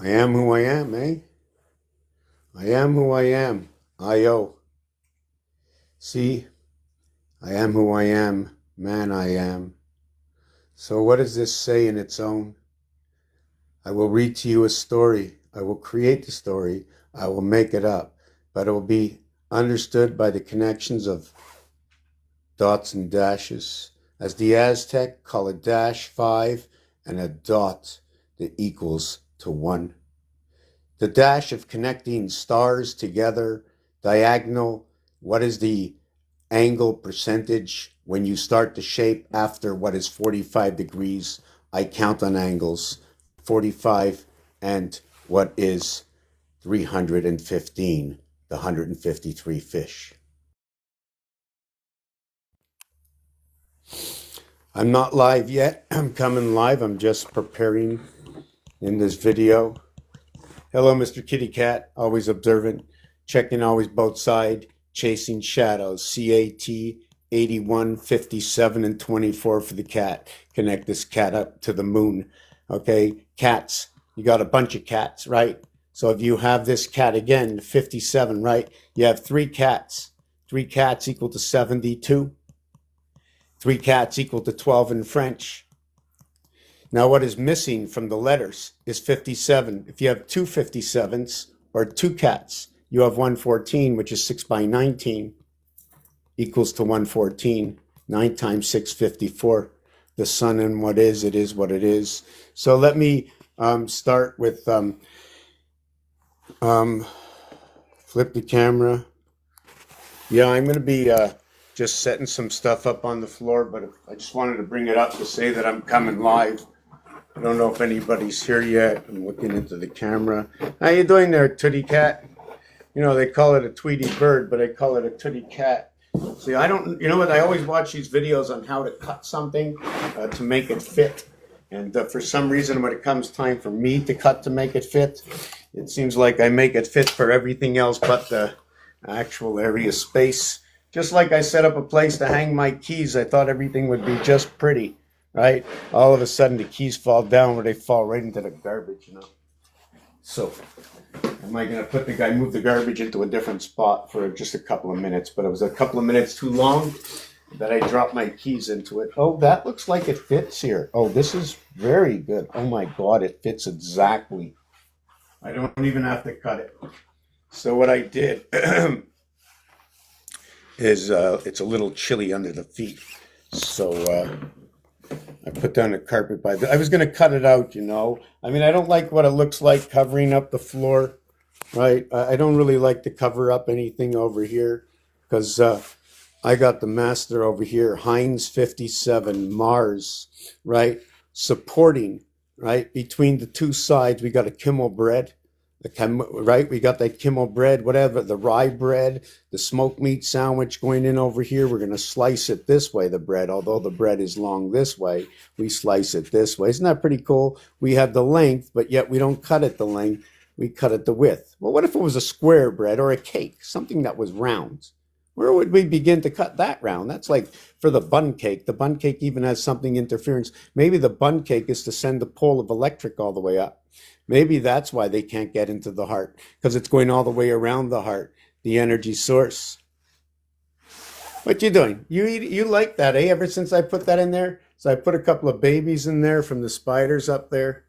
I am who I am, eh? I am who I am. I-O. See, I am who I am, man I am. So what does this say in its own? I will read to you a story. I will create the story. I will make it up. But it will be understood by the connections of dots and dashes. As the Aztec call a dash 5 and a dot that equals to 1. The dash of connecting stars together, diagonal, what is the angle percentage when you start the shape after what is 45 degrees? I count on angles, 45 and what is 315, the 153 fish. I'm not live yet. I'm coming live. I'm just preparing in this video. Hello, Mr. Kitty Cat, always observant, checking always both sides, chasing shadows, CAT 81, 57, and 24 for the cat. Connect this cat up to the moon. Okay, cats, you got a bunch of cats, right? So if you have this cat again, 57, right? You have 3 cats. 3 cats equal to 72. 3 cats equal to 12 in French. Now, what is missing from the letters is 57. If you have 2 57s or 2 cats, you have 114, which is 6 by 19, equals to 114. 9 times 6, 54. The sun and what is, it is what it is. So let me start with flip the camera. Yeah, I'm going to be just setting some stuff up on the floor, but I just wanted to bring it up to say that I'm coming live. I don't know if anybody's here yet. I'm looking into the camera. How you doing there, Tootie Cat? You know, they call it a Tweety bird, but I call it a Tootie Cat. See, I don't, you know what? I always watch these videos on how to cut something to make it fit. And for some reason, when it comes time for me to cut to make it fit, it seems like I make it fit for everything else but the actual area space. Just like I set up a place to hang my keys, I thought everything would be just pretty. Right? All of a sudden, the keys fall down where they fall right into the garbage, you know. So, am I going to move the garbage into a different spot for just a couple of minutes? But it was a couple of minutes too long that I dropped my keys into it. Oh, that looks like it fits here. Oh, this is very good. Oh my God, it fits exactly. I don't even have to cut it. So what I did is it's a little chilly under the feet. So I put down a carpet I was going to cut it out, you know. I mean, I don't like what it looks like covering up the floor, right? I don't really like to cover up anything over here because I got the master over here, Heinz 57, Mars, right? Supporting, right? Between the 2 sides, we got a Kimmel bread. Right, we got that Kimmel bread, whatever, the rye bread, the smoked meat sandwich going in over here. We're going to slice it this way, the bread. Although the bread is long this way, we slice it this way. Isn't that pretty cool? We have the length, but yet we don't cut it the length. We cut it the width. Well, what if it was a square bread or a cake, something that was round? Where would we begin to cut that round? That's like for the bun cake. The bun cake even has something interference. Maybe the bun cake is to send the pole of electric all the way up. Maybe that's why they can't get into the heart, because it's going all the way around the heart, the energy source. What you doing? You like that, eh? Ever since I put that in there? So I put a couple of babies in there from the spiders up there.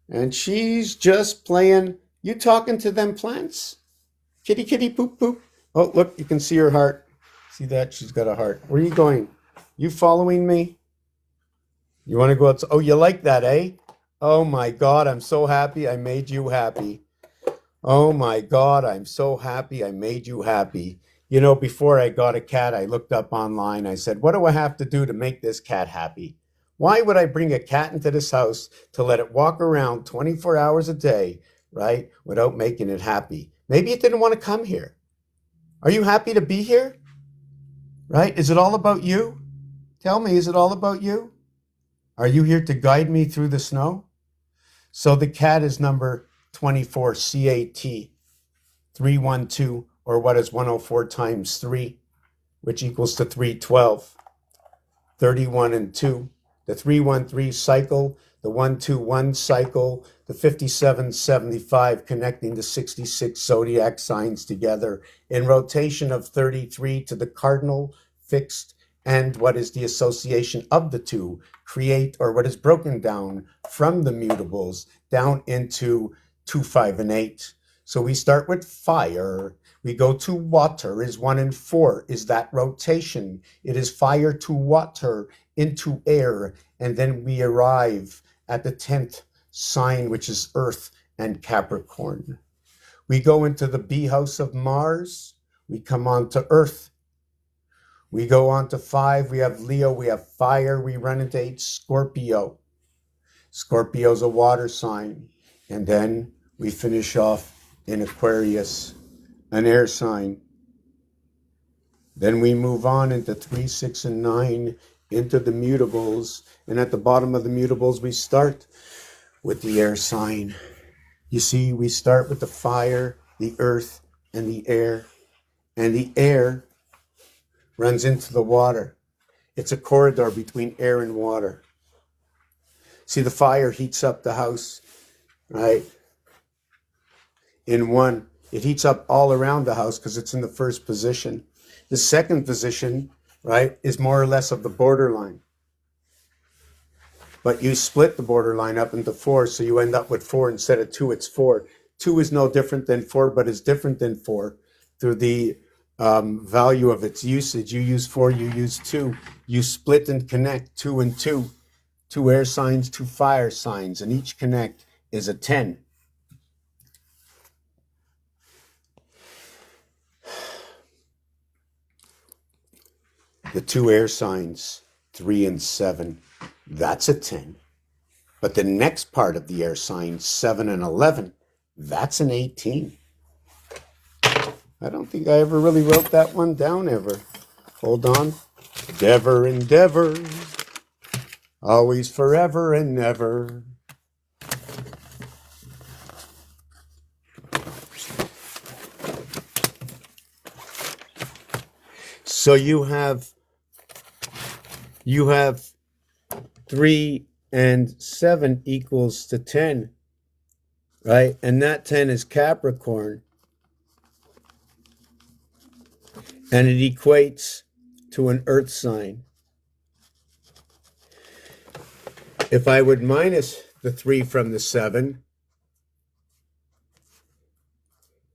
And she's just playing. You talking to them plants? Kitty, kitty, poop, poop. Oh, look, you can see her heart. See that? She's got a heart. Where are you going? You following me? You want to go outside? Oh, you like that, eh? Oh my God, I'm so happy I made you happy. Oh my God, I'm so happy I made you happy. You know, before I got a cat, I looked up online. I said, what do I have to do to make this cat happy? Why would I bring a cat into this house to let it walk around 24 hours a day, right, without making it happy? Maybe it didn't want to come here. Are you happy to be here? Right? Is it all about you? Tell me, is it all about you? Are you here to guide me through the snow? So the cat is number 24, CAT 312, or what is 104 times 3, which equals to 312. 31 and 2. The 313 cycle, the 121 cycle, the 5775 connecting the 66 zodiac signs together in rotation of 33 to the cardinal fixed, and what is the association of the two create, or what is broken down from the mutables down into 2, 5, and 8. So we start with fire. We go to water is 1 and 4 is that rotation. It is fire to water into air. And then we arrive at the 10th sign, which is earth and Capricorn. We go into the B house of Mars. We come on to earth. We go on to 5. We have Leo. We have fire. We run into 8, Scorpio. Scorpio's a water sign. And then we finish off in Aquarius, an air sign. Then we move on into 3, 6, and 9 into the mutables. And at the bottom of the mutables, we start with the air sign. You see, we start with the fire, the earth, and the air. And the air runs into the water. It's a corridor between air and water. See, the fire heats up the house, right? In 1, it heats up all around the house because it's in the first position. The second position, right, is more or less of the borderline. But you split the borderline up into 4, so you end up with 4 instead of 2, it's 4. 2 is no different than 4, but is different than 4 through the value of its usage. You use 4, you use 2. You split and connect 2 and 2. 2 air signs, 2 fire signs, and each connect is a 10. The 2 air signs, 3 and 7, that's a 10. But the next part of the air sign, 7 and 11, that's an 18. I don't think I ever really wrote that one down ever. Hold on. Endeavor, endeavor, always, forever, and never. So you have 3 and 7 equals to 10, right? And that 10 is Capricorn. And it equates to an earth sign. If I would minus the 3 from the 7,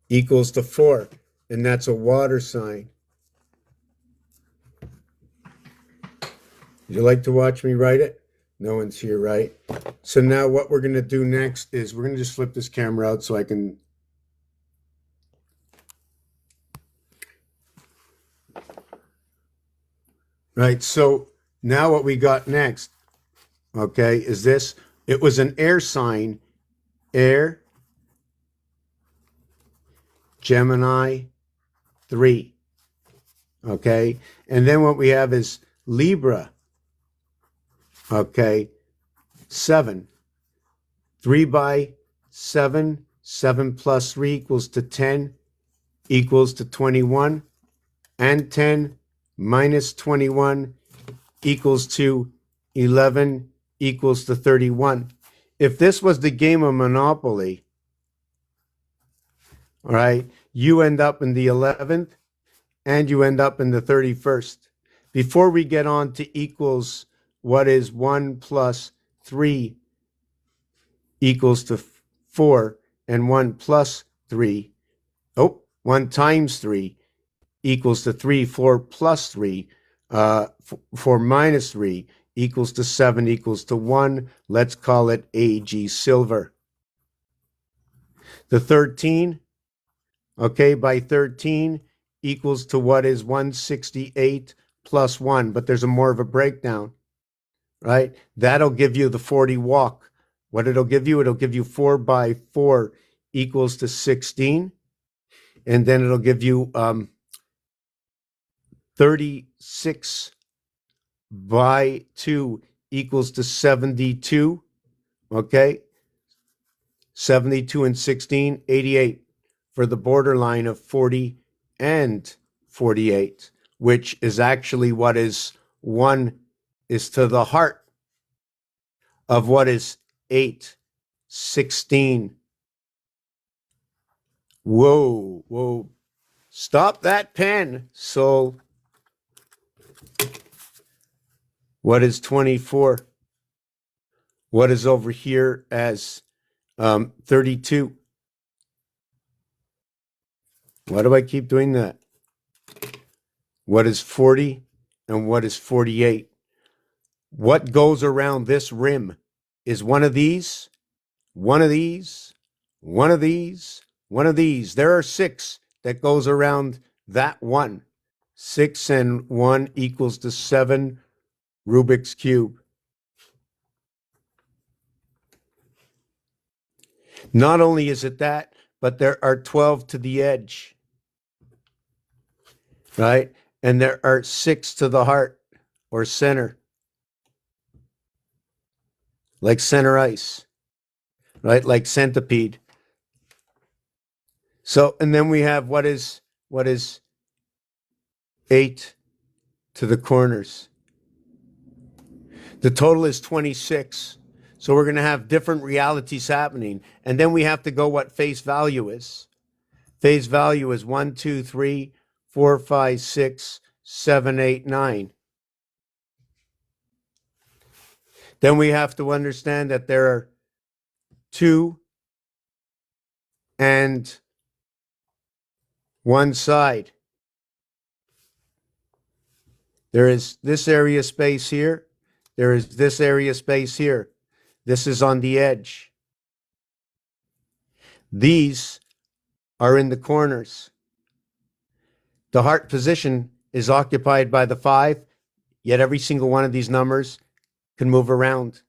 equals to 4. And that's a water sign. Would you like to watch me write it? No one's here, right? So now what we're going to do next is we're going to just flip this camera out so I can... Right, so now what we got next, okay, is this. It was an air sign, air, Gemini, 3, okay? And then what we have is Libra, okay, 7. 3 by 7, 7 plus 3 equals to 10, equals to 21, and 10 minus 21 equals to 11 equals to 31. If this was the game of Monopoly, all right, you end up in the 11th and you end up in the 31st. Before we get on to equals, what is 1 plus 3 equals to 4, and 1 plus 3, 1 times 3 equals to 3, 4 plus 3, 4 minus 3 equals to 7 equals to 1. Let's call it AG silver. The 13, okay, by 13 equals to what is 168 plus 1, but there's more of a breakdown, right? That'll give you the 40 walk. What it'll give you 4 by 4 equals to 16, and then it'll give you 36 by 2 equals to 72, okay? 72 and 16, 88 for the borderline of 40 and 48, which is actually what is 1 is to the heart of what is 8, 16. Whoa, whoa. Stop that pen. So what is 24? What is over here as 32? Why do I keep doing that? What is 40 and what is 48? What goes around this rim is one of these, one of these, one of these, one of these. There are 6 that goes around that one. 6 and 1 equals to 7 Rubik's Cube. Not only is it that, but there are 12 to the edge, right? And there are 6 to the heart or center, like center ice, right? Like centipede. So, and then we have what is 8 to the corners. The total is 26. So we're going to have different realities happening. And then we have to go what face value is. Face value is 1, 2, 3, 4, 5, 6, 7, 8, 9. Then we have to understand that there are 2 and 1 side. There is this area space here. There is this area space here. This is on the edge. These are in the corners. The heart position is occupied by the 5, yet every single one of these numbers can move around.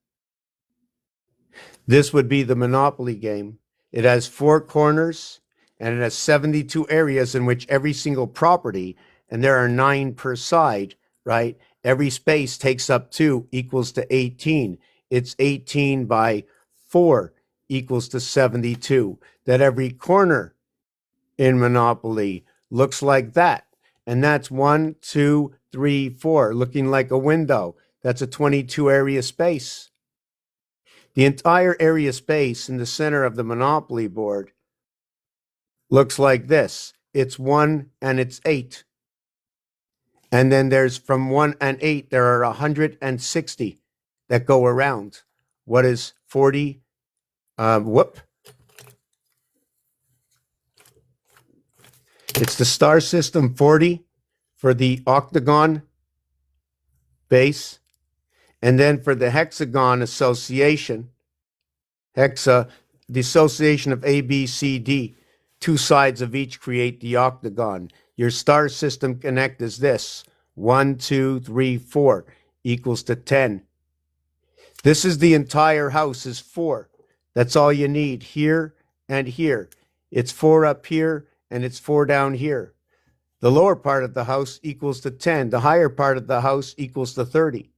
This would be the Monopoly game. It has 4 corners and it has 72 areas in which every single property, and there are 9 per side, right? Every space takes up 2 equals to 18. It's 18 by 4 equals to 72. That every corner in Monopoly looks like that. And that's 1, 2, 3, 4, looking like a window. That's a 22 area space. The entire area space in the center of the Monopoly board looks like this. It's 1 and it's 8. And then there's from 1 and 8, there are 160 that go around. What is 40? It's the star system 40 for the octagon base. And then for the hexagon association, the association of A, B, C, D, 2 sides of each create the octagon. Your star system connect is this. 1, 2, 3, 4 equals to 10. This is the entire house is 4. That's all you need here and here. It's 4 up here and it's 4 down here. The lower part of the house equals to 10. The higher part of the house equals to 30.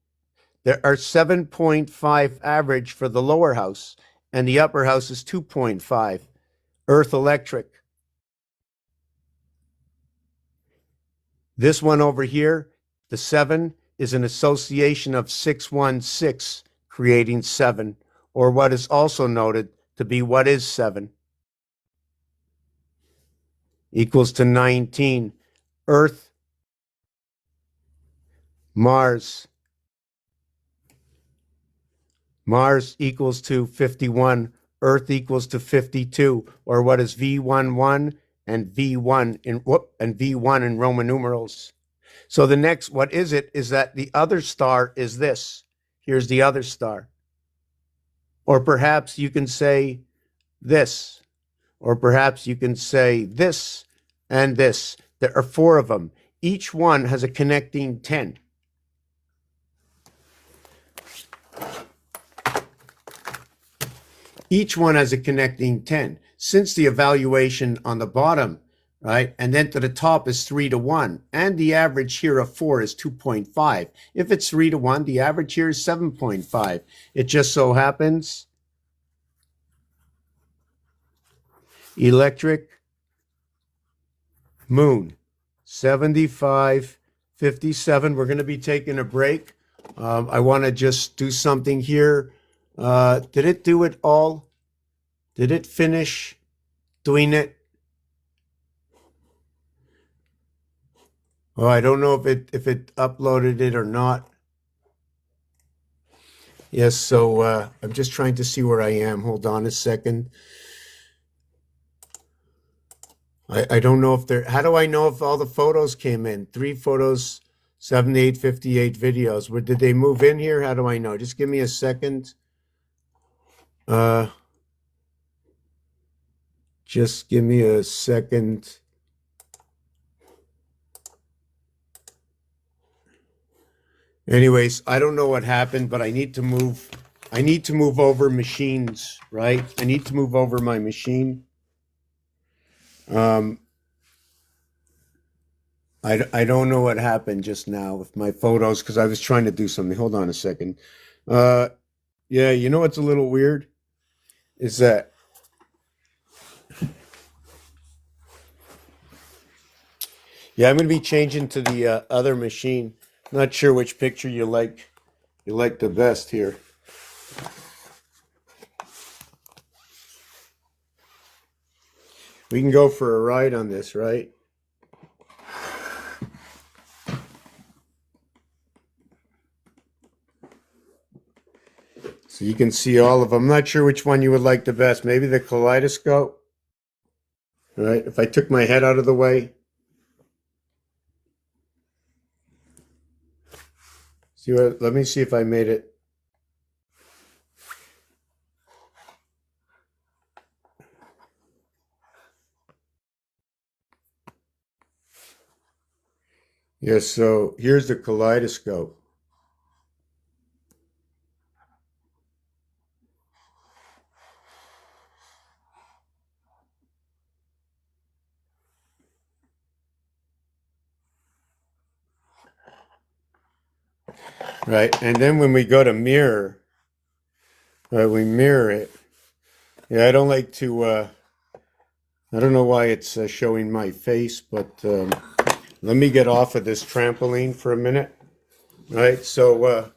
There are 7.5 average for the lower house, and the upper house is 2.5. Earth electric. This one over here, the 7, is an association of 616, creating 7, or what is also noted to be what is 7. Equals to 19. Earth, Mars. Mars equals to 51. Earth equals to 52, or what is V11 and V1 in Roman numerals. So the next, what is it, is that the other star is this. Here's the other star. Or perhaps you can say this. Or perhaps you can say this and this. There are 4 of them. Each one has a connecting 10. Each one has a connecting 10. Since the evaluation on the bottom, right, and then to the top is 3 to 1, and the average here of 4 is 2.5. If it's 3 to 1, the average here is 7.5. It just so happens electric moon, 75, 57. We're going to be taking a break. I want to just do something here. Did it do it all? Did it finish doing it? Oh, I don't know if it uploaded it or not. Yes, so I'm just trying to see where I am. Hold on a second. I don't know if there, how do I know if all the photos came in? 3 photos, 78, 58 videos. Where did they move in here? How do I know? Just give me a second. Just give me a second. Anyways, I don't know what happened, but I need to move over machines, right? I need to move over my machine. I don't know what happened just now with my photos because I was trying to do something. Hold on a second. Yeah, you know what's a little weird is that I'm going to be changing to the other machine. Not sure which picture you like the best here. We can go for a ride on this, right? So you can see all of them. I'm not sure which one you would like the best. Maybe the kaleidoscope. All right. If I took my head out of the way. Let me see if I made it. Yes, so here's the kaleidoscope. Right, and then when we go to mirror, we mirror it. Yeah, I don't like to, I don't know why it's showing my face, but let me get off of this trampoline for a minute. Right, so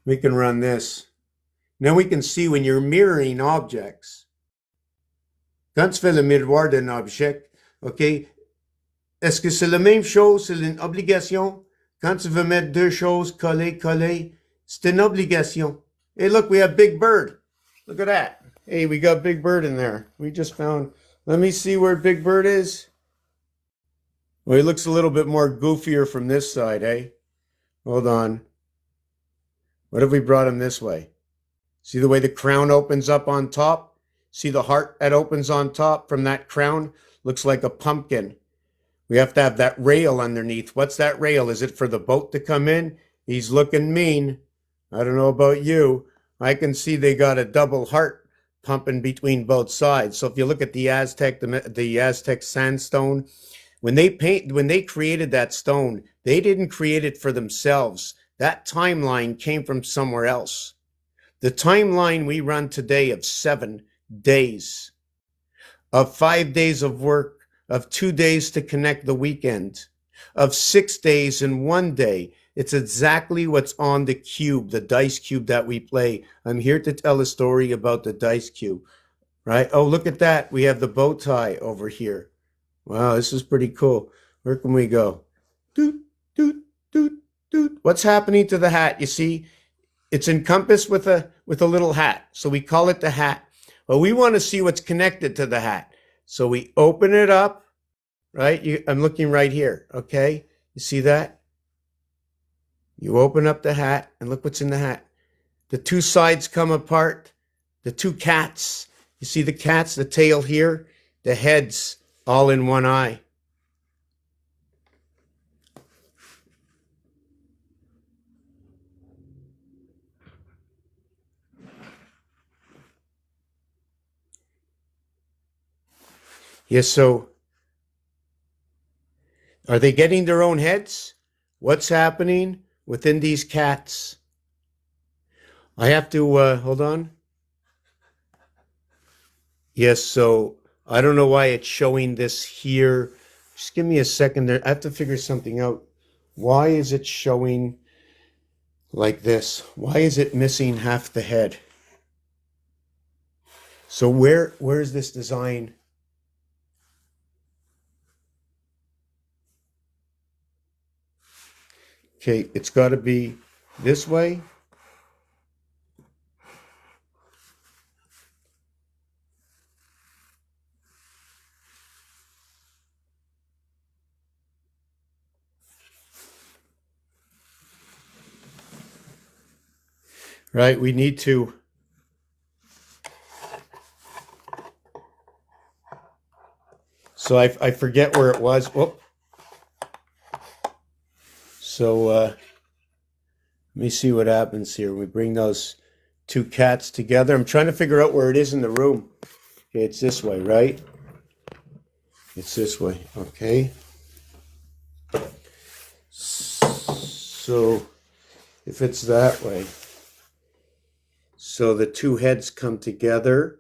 we can run this. Now we can see when you're mirroring objects. Quand tu fais le miroir d'un objet, OK, est-ce que c'est la même chose, c'est une obligation? Quand tu veux mettre deux choses collées, c'est une obligation. Hey, look, we have Big Bird. Look at that. Hey, we got Big Bird in there. We just found, let me see where Big Bird is. Well, he looks a little bit more goofier from this side, eh? Hold on. What if we brought him this way? See the way the crown opens up on top? See the heart that opens on top from that crown? Looks like a pumpkin. We have to have that rail underneath. What's that rail? Is it for the boat to come in? He's looking mean. I don't know about you. I can see they got a double heart pumping between both sides. So if you look at the Aztec sandstone, when they created that stone, they didn't create it for themselves. That timeline came from somewhere else. The timeline we run today of 7 days, of 5 days of work, of 2 days to connect the weekend, of 6 days in 1 day. It's exactly what's on the cube, the dice cube that we play. I'm here to tell a story about the dice cube, right? Oh, look at that. We have the bow tie over here. Wow, this is pretty cool. Where can we go? Doot, doot, doot, doot. What's happening to the hat? You see, it's encompassed with a little hat. So we call it the hat. Well, we want to see what's connected to the hat. So we open it up, right? I'm looking right here, okay? You see that? You open up the hat and look what's in the hat. The two sides come apart. The two cats. You see the cats, the tail here, the heads all in one eye. Yes, so are they getting their own heads? What's happening within these cats? I have to, hold on. Yes, so I don't know why it's showing this here. Just give me a second there. I have to figure something out. Why is it showing like this. Why is it missing half the head? So where's this design? Okay, it's got to be this way. Right, we need to. So I forget where it was. Whoop. So let me see what happens here. We bring those two cats together. I'm trying to figure out where it is in the room. Okay, it's this way, right? It's this way. Okay. So if it's that way, so the two heads come together,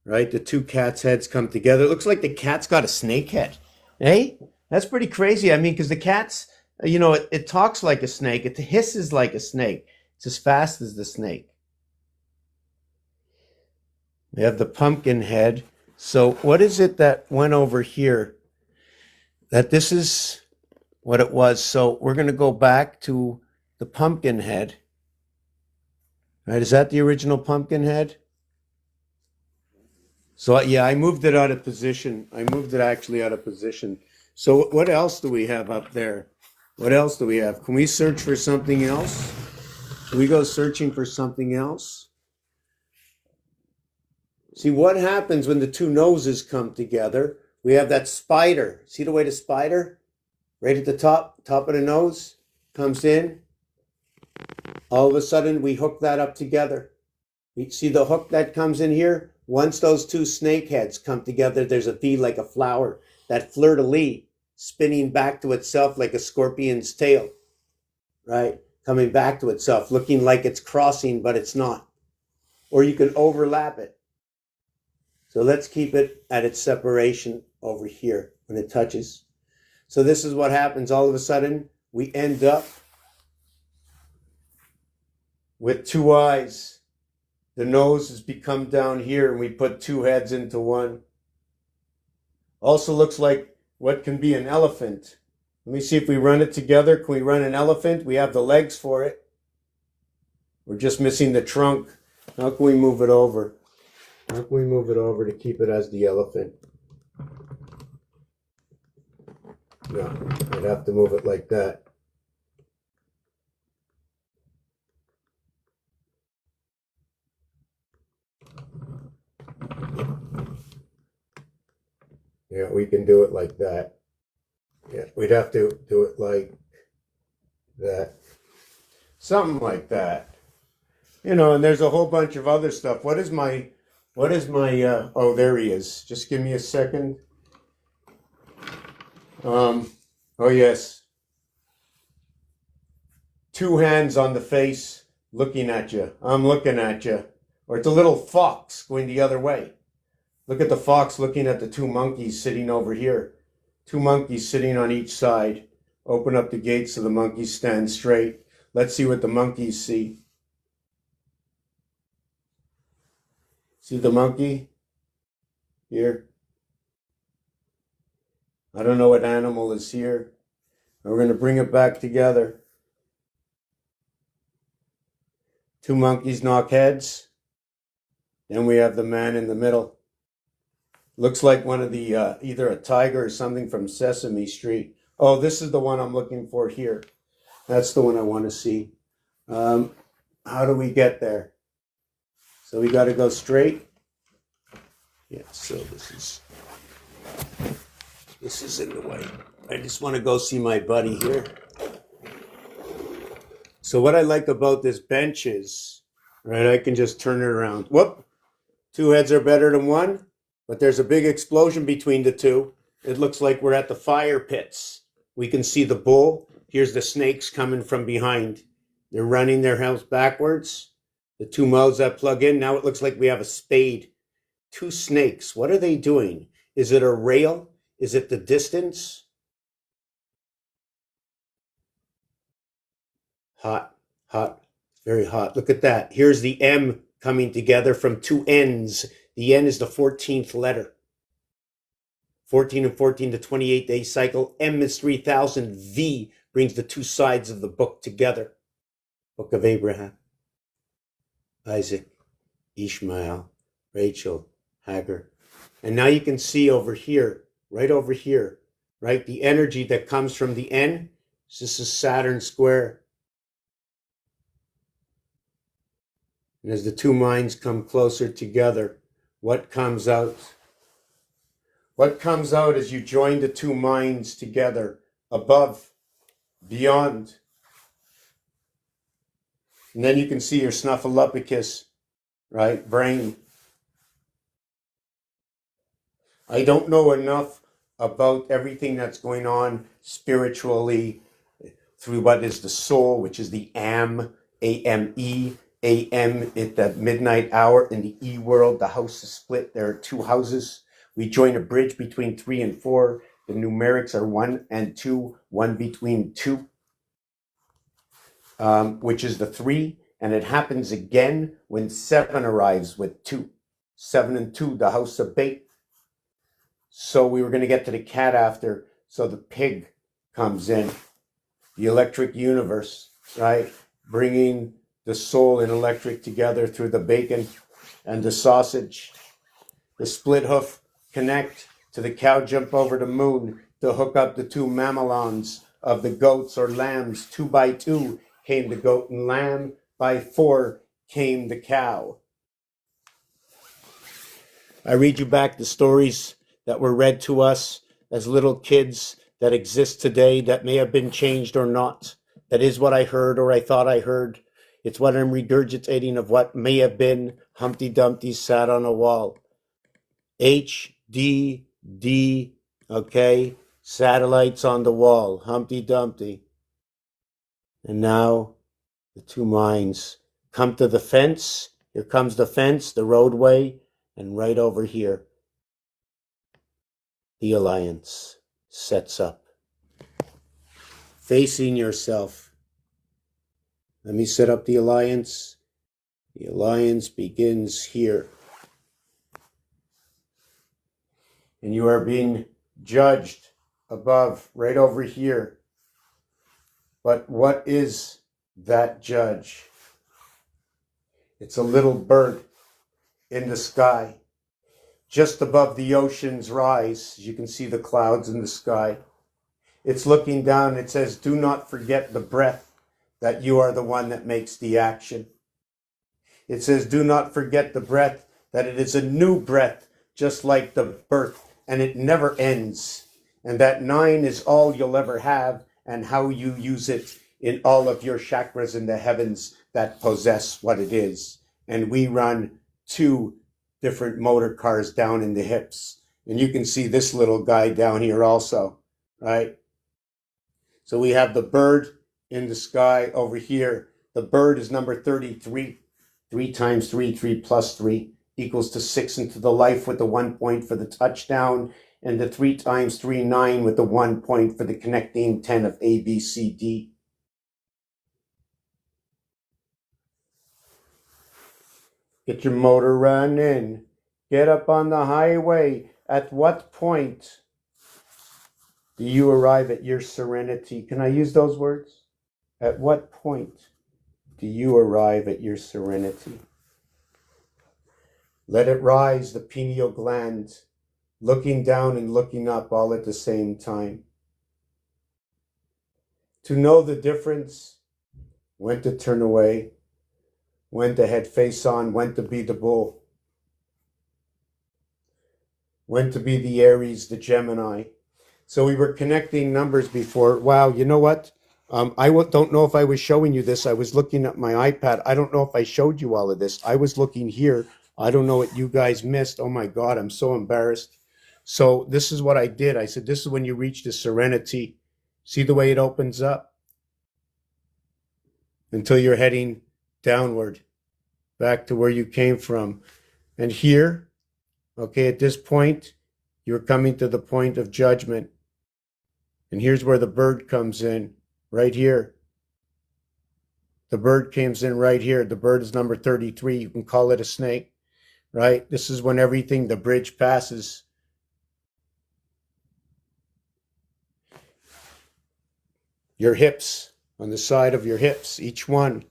right? The two cats' heads come together. It looks like the cat's got a snake head. Hey, that's pretty crazy. I mean, because the cat's, it talks like a snake. It hisses like a snake. It's as fast as the snake. We have the pumpkin head. So what is it that went over here? That this is what it was. So we're going to go back to the pumpkin head. Right? Is that the original pumpkin head? So yeah, I moved it out of position. I moved it actually out of position. So what else do we have up there? What else do we have? Can we search for something else? Can we go searching for something else? See what happens when the two noses come together. We have that spider. See the way the spider? Right at the top of the nose, comes in. All of a sudden, we hook that up together. You see the hook that comes in here? Once those two snake heads come together, there's a V like a flower. That fleur-de-lis spinning back to itself like a scorpion's tail, right? Coming back to itself, looking like it's crossing, but it's not. Or you can overlap it. So let's keep it at its separation over here when it touches. So this is what happens. All of a sudden, we end up with two eyes. The nose has become down here, and we put two heads into one. Also looks like what can be an elephant. Let me see if we run it together. Can we run an elephant? We have the legs for it. We're just missing the trunk. How can we move it over? How can we move it over to keep it as the elephant? No, I'd have to move it like that. Yeah, we can do it like that. Yeah, we'd have to do it like that. Something like that. And there's a whole bunch of other stuff. What is my, oh, there he is. Just give me a second. Oh, yes. Two hands on the face looking at you. I'm looking at you. Or it's a little fox going the other way. Look at the fox looking at the two monkeys sitting over here. Two monkeys sitting on each side. Open up the gate so the monkeys stand straight. Let's see what the monkeys see. See the monkey? Here. I don't know what animal is here. We're going to bring it back together. Two monkeys knock heads. Then we have the man in the middle. Looks like one of the, either a tiger or something from Sesame Street. Oh, this is the one I'm looking for here. That's the one I want to see. How do we get there? So we got to go straight. Yeah, so this is in the way. I just want to go see my buddy here. So what I like about this bench is, right, I can just turn it around. Whoop! Two heads are better than one, but there's a big explosion between the two. It looks like we're at the fire pits. We can see the bull. Here's the snakes coming from behind. They're running their house backwards. The two mouths that plug in. Now it looks like we have a spade. Two snakes. What are they doing? Is it a rail? Is it the distance? Hot, hot. Very hot. Look at that. Here's the M coming together from two N's. The N is the 14th letter. 14 and 14, the 28-day cycle. M is 3,000. V brings the two sides of the book together. Book of Abraham, Isaac, Ishmael, Rachel, Hagar. And now you can see over here, right over here, right? The energy that comes from the N. This is Saturn square. And as the two minds come closer together, what comes out? What comes out as you join the two minds together, above, beyond? And then you can see your snuffleupagus, right? Brain. I don't know enough about everything that's going on spiritually through what is the soul, which is the AM, A-M-E, A-M at the midnight hour. In the E world, the house is split. There are two houses. We join a bridge between 3 and 4. The numerics are 1 and 2, 1 between 2, which is the 3. And it happens again when 7 arrives with 2. 7 and 2, the house of bait. So we were going to get to the cat after. So the pig comes in. The electric universe, right? Bringing the soul and electric together through the bacon and the sausage. The split hoof connect to the cow jump over the moon to hook up the two mamelons of the goats or lambs. 2 by 2 came the goat and lamb. By 4 came the cow. I read you back the stories that were read to us as little kids that exist today that may have been changed or not. That is what I heard or I thought I heard. It's what I'm regurgitating of what may have been. Humpty Dumpty sat on a wall. HDD, okay? Satellites on the wall. Humpty Dumpty. And now the two minds come to the fence. Here comes the fence, the roadway, and right over here, the alliance sets up. Facing yourself. Let me set up the alliance. The alliance begins here. And you are being judged above, right over here. But what is that judge? It's a little bird in the sky. Just above the ocean's rise, you can see the clouds in the sky. It's looking down. It says, do not forget the breath, that you are the one that makes the action. It says, do not forget the breath, that it is a new breath, just like the birth, and it never ends. And that 9 is all you'll ever have, and how you use it in all of your chakras in the heavens that possess what it is. And we run 2 different motor cars down in the hips. And you can see this little guy down here also, right? So we have the bird in the sky over here. The bird is number 33. 3 times 3, 3 plus 3 equals to 6 into the life with the 1 point for the touchdown. And the 3 times 3, 9 with the 1 point for the connecting 10 of A, B, C, D. Get your motor running. Get up on the highway. At what point do you arrive at your serenity? Can I use those words? At what point do you arrive at your serenity? Let it rise, the pineal gland, looking down and looking up all at the same time. To know the difference, when to turn away, when to head face on, when to be the bull, when to be the Aries, the Gemini. So we were connecting numbers before. Wow, you know what? I don't know if I was showing you this. I was looking at my iPad. I don't know if I showed you all of this. I was looking here. I don't know what you guys missed. Oh my God, I'm so embarrassed. So this is what I did. I said, this is when you reach the serenity. See the way it opens up? Until you're heading downward, back to where you came from. And here, okay, at this point, you're coming to the point of judgment. And here's where the bird comes in, right here. The bird comes in right here. The bird is number 33. You can call it a snake, right? This is when everything, the bridge passes. Your hips, on the side of your hips, each one.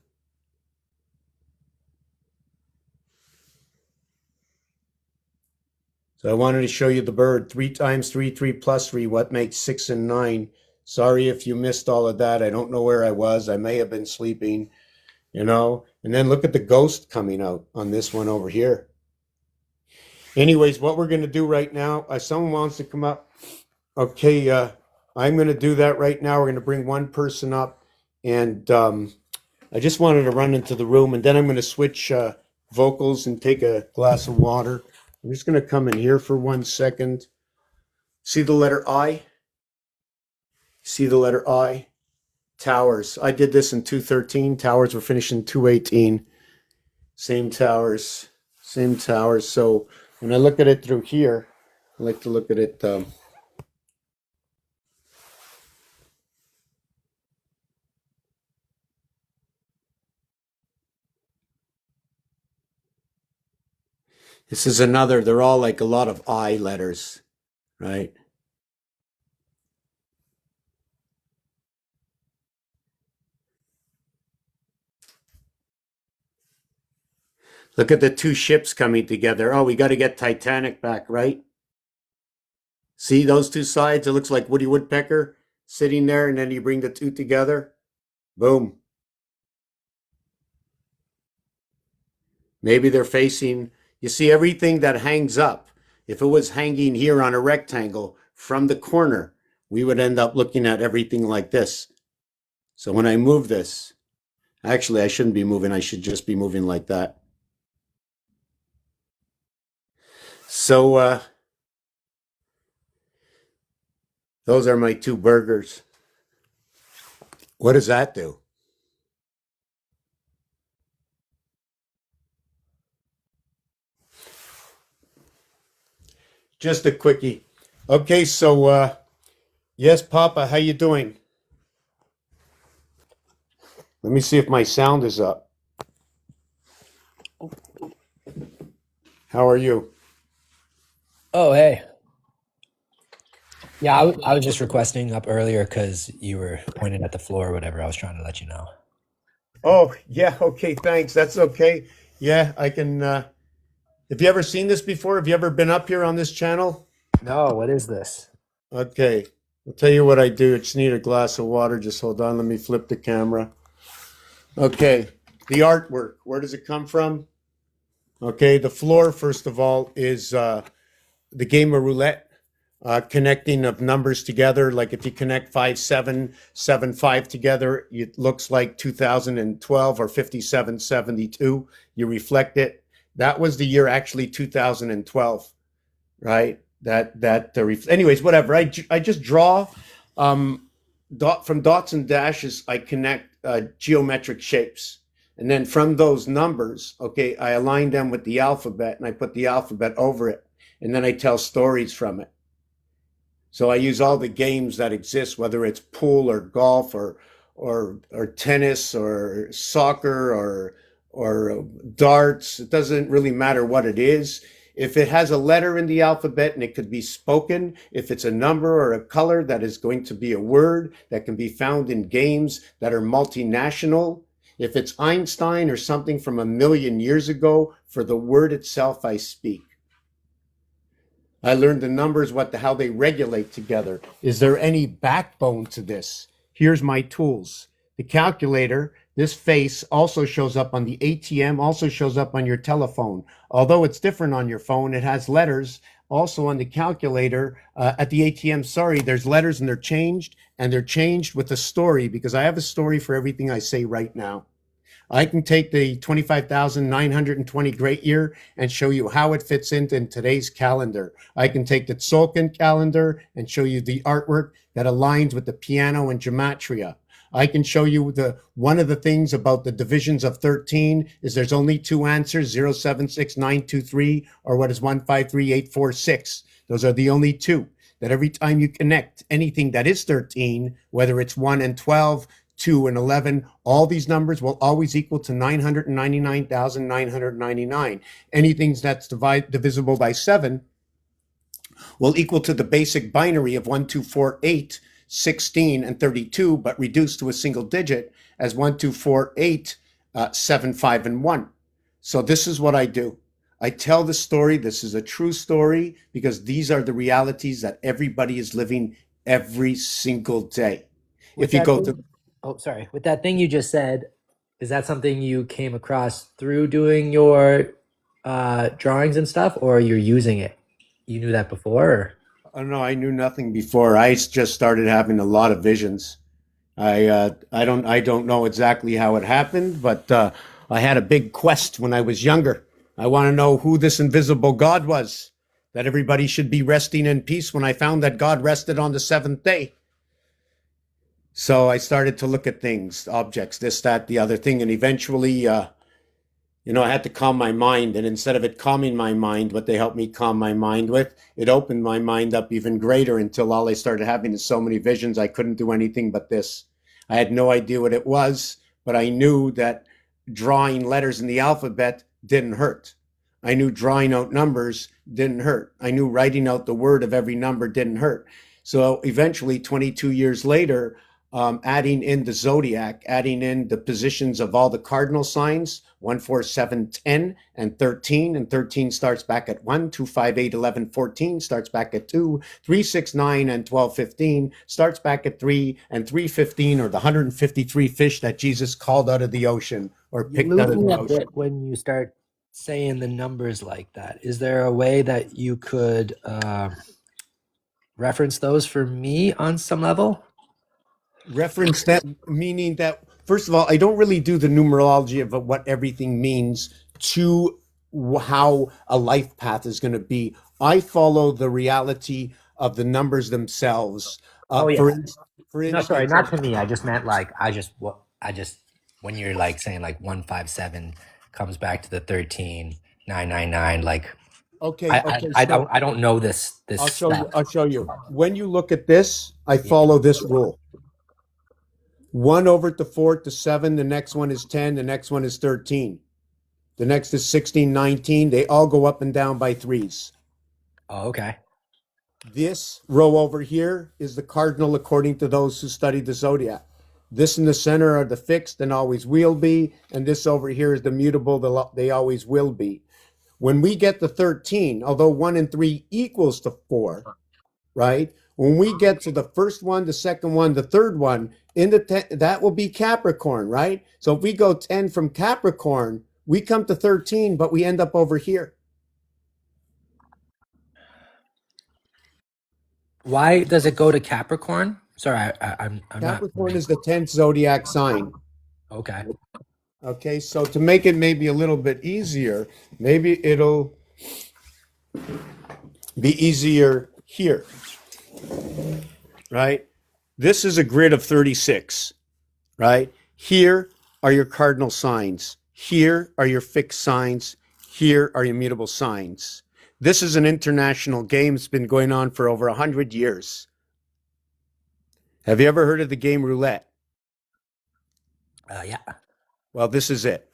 So I wanted to show you the bird. 3 times 3, 3 plus 3, what makes 6 and 9? Sorry if you missed all of that. I don't know where I was. I may have been sleeping, you know. And then look at the ghost coming out on this one over here. Anyways, what we're going to do right now, someone wants to come up. Okay, I'm going to do that right now. We're going to bring one person up. And I just wanted to run into the room. And then I'm going to switch vocals and take a glass of water. I'm just going to come in here for 1 second. See the letter I? See the letter I? Towers. I did this in 213. Towers were finished in 218. Same towers. Same towers. So when I look at it through here, I like to look at it. This is another, they're all like a lot of I letters, right? Look at the two ships coming together. Oh, we got to get Titanic back, right? See those two sides? It looks like Woody Woodpecker sitting there, and then you bring the two together. Boom. Maybe they're facing, you see everything that hangs up. If it was hanging here on a rectangle from the corner, we would end up looking at everything like this. So when I move this, actually I shouldn't be moving, I should just be moving like that. So those are my two burgers. What does that do? Just a quickie. Okay, so yes, Papa, how you doing? Let me see if my sound is up. How are you? Oh, hey. Yeah, I was just requesting up earlier because you were pointing at the floor or whatever. I was trying to let you know. Oh, yeah, okay, thanks. That's okay. Yeah, I can have you ever seen this before? Have you ever been up here on this channel? No, what is this? Okay. I'll tell you what I do. I just need a glass of water. Just hold on. Let me flip the camera. Okay. The artwork. Where does it come from? Okay. The floor, first of all, is the game of roulette, connecting of numbers together. Like if you connect 5775 together, it looks like 2012 or 5772. You reflect it. That was the year actually 2012, right? Anyways, whatever. I just draw from dots and dashes. I connect geometric shapes. And then from those numbers, okay, I align them with the alphabet and I put the alphabet over it. And then I tell stories from it. So I use all the games that exist, whether it's pool or golf or tennis or soccer or darts. It doesn't really matter what it is. If it has a letter in the alphabet and it could be spoken, if it's a number or a color, that is going to be a word that can be found in games that are multinational. If it's Einstein or something from 1,000,000 years ago, for the word itself I speak. I learned the numbers, how they regulate together. Is there any backbone to this? Here's my tools. The calculator, this face also shows up on the ATM, also shows up on your telephone. Although it's different on your phone, it has letters. Also on the calculator, at the ATM, sorry, there's letters and they're changed with a story, because I have a story for everything I say right now. I can take the 25,920 great year and show you how it fits in today's calendar. I can take the Tzolk'in calendar and show you the artwork that aligns with the piano and Gematria. I can show you one of the things about the divisions of 13 is there's only two answers, 076923 or what is 153846. Those are the only two. That every time you connect anything that is 13, whether it's 1 and 12, 2, and 11, all these numbers will always equal to 999,999. Anything that's divisible by 7 will equal to the basic binary of 1, 2, 4, 8, 16, and 32, but reduced to a single digit as 1, 2, 4, 8, 7, 5, and 1. So this is what I do. I tell the story. This is a true story because these are the realities that everybody is living every single day. With If you that go thing, to, oh, sorry. With that thing you just said, is that something you came across through doing your drawings and stuff, or you're using it? You knew that before? Or? I don't know, I knew nothing before. I just started having a lot of visions. I don't know exactly how it happened, but I had a big quest when I was younger. I want to know who this invisible God was, that everybody should be resting in peace when I found that God rested on the seventh day. So I started to look at things, objects, this, that, the other thing, and eventually, I had to calm my mind. And instead of it calming my mind, what they helped me calm my mind with, it opened my mind up even greater until all I started having is so many visions. I couldn't do anything but this. I had no idea what it was, but I knew that drawing letters in the alphabet didn't hurt. I knew drawing out numbers didn't hurt. I knew writing out the word of every number didn't hurt. So eventually, 22 years later, adding in the zodiac, adding in the positions of all the cardinal signs, 1, 4, 7, 10, and 13. And 13 starts back at 1, 2, 5, 8, 11, 14, starts back at 2, 3, 6, 9, and 12, 15, starts back at 3, and 3, 15, or the 153 fish that Jesus called out of the ocean or You picked lose out of me the a ocean. bit when you start saying the numbers like that. Is there a way that you could reference those for me on some level? Reference that, meaning that, first of all, I don't really do the numerology of what everything means to how a life path is going to be. I follow the reality of the numbers themselves. Oh yeah. For No, sorry, instance, not to me. I just meant like I just when you're like saying like 157 comes back to the 13,999. Like okay, okay, I don't know this I'll show you. step. I'll show you. When you look at this, I Yeah. follow this rule. 1 over to 4 to 7. The next one is 10. The next one is 13. The next is 16, 19. They all go up and down by threes. Oh, okay. This row over here is the cardinal according to those who study the zodiac. This in the center are the fixed and always will be. And this over here is the mutable, they always will be. When we get to 13, although 1 and 3 equals to 4, right? When we get to the first one, the second one, the third one, in the that will be Capricorn, right? So if we go 10 from Capricorn, we come to 13, but we end up over here. Why does it go to Capricorn? Sorry, I'm not. Capricorn is the 10th zodiac sign. Okay. Okay, so to make it maybe a little bit easier, maybe it'll be easier here, right? This is a grid of 36, right? Here are your cardinal signs. Here are your fixed signs. Here are your mutable signs. This is an international game. It's been going on for over 100 years. Have you ever heard of the game roulette? Yeah. Well, this is it.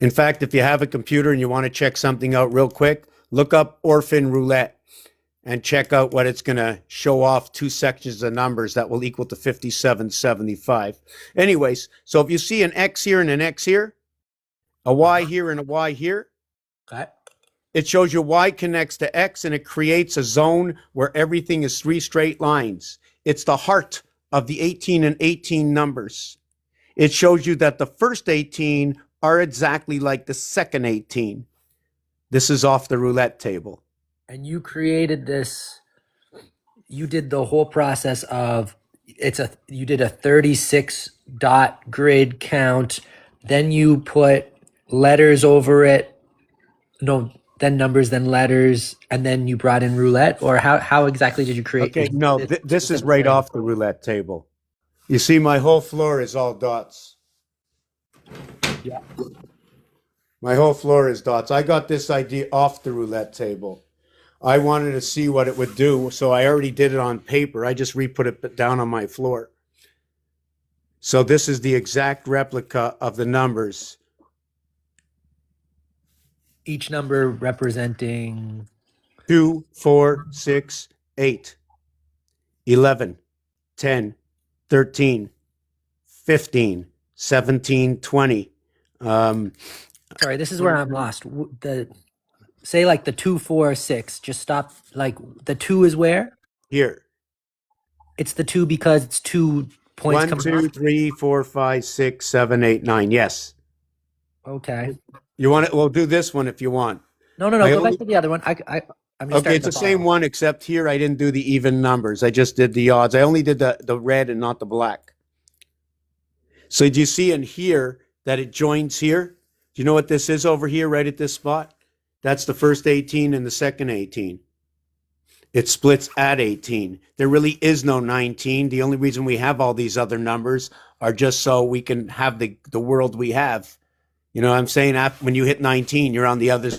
In fact, if you have a computer and you want to check something out real quick, look up orphan roulette and check out what it's going to show off, two sections of numbers that will equal to 5775. Anyways, so if you see an X here and an X here, a Y here and a Y here, Okay. it shows you Y connects to X and it creates a zone where everything is three straight lines. It's the heart of the 18 and 18 numbers. It shows you that the first 18 are exactly like the second 18. This is off the roulette table. And you created this. You did the whole process of you did a 36 dot grid count, then you put letters over it, no, then numbers, then letters, and then you brought in roulette, or how exactly did you create Okay, no, this is right off the roulette table. You see, my whole floor is all dots. Yeah. My whole floor is dots. I got this idea off the roulette table. I wanted to see what it would do, so I already did it on paper. I just re-put it down on my floor. So this is the exact replica of the numbers. Each number representing 2, 4, 6, 8, 11, 10, 13, 15, 17, 20. Um, sorry, this is where I'm lost. The say like the 2 4 6. Just stop like the 2 is where? here. It's the 2 because it's 2 points One, coming off. two, three, four, five, six, seven, eight, nine. Yes. Okay. You want it? We'll do this one if you want. No, no, no. I Go back only to the other one. I'm just Okay, starting it's to the same follow. one except here I didn't do the even numbers. I just did the odds. I only did the red and not the black. So do you see in here that it joins here? Do you know what this is over here, right at this spot? That's the first 18 and the second 18. It splits at 18. There really is no 19. The only reason we have all these other numbers are just so we can have the world we have. You know what I'm saying? When you hit 19, you're on the other.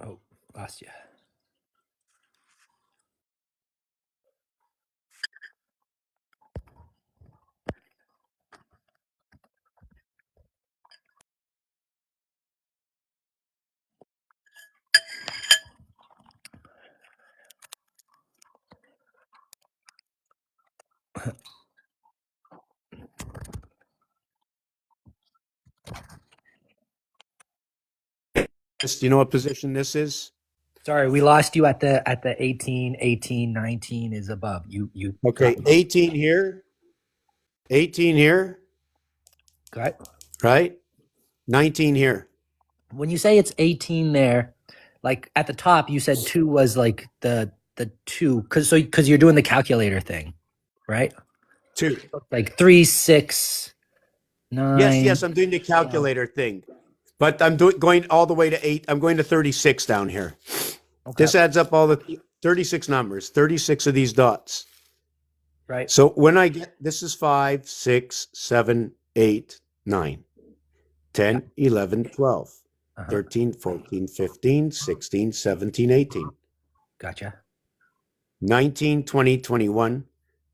Oh, lost you. Do you know what position this is? Sorry, we lost you at the 18, 18, 19 is above. You Okay, dropped off. 18 here, 18 here, Okay. right? 19 here. When you say it's 18 there, like at the top you said 2 was like the 2 cuz you're doing the calculator thing, right? 2. Like 3 6 Yes, 9. yes, I'm doing the calculator thing. But I'm going all the way to 8. I'm going to 36 down here. Okay. This adds up all the 36 numbers, 36 of these dots. Right. So when I get this is 5, 6, 7, 8, 9, Yeah. 10, 11, 12, Uh-huh. 13, 14, 15, 16, 17, 18. Gotcha. 19, 20, 21,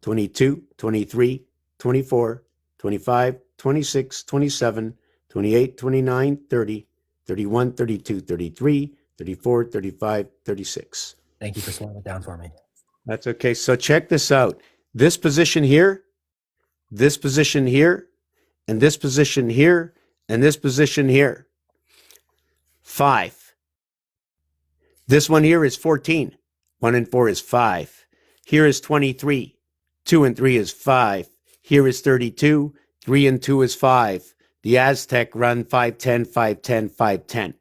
22, 23, 24, 25, 26, 27, 28, 29, 30, 31, 32, 33, 34, 35, 36. Thank you for slowing it down for me. That's okay. So check this out. This position here, this position here, and this position here, and this position here. 5. This one here is 14. 1 and 4 is 5. Here is 23. 2 and 3 is 5. Here is 32. 3 and 2 is 5. The Aztec run 510, 510, 510.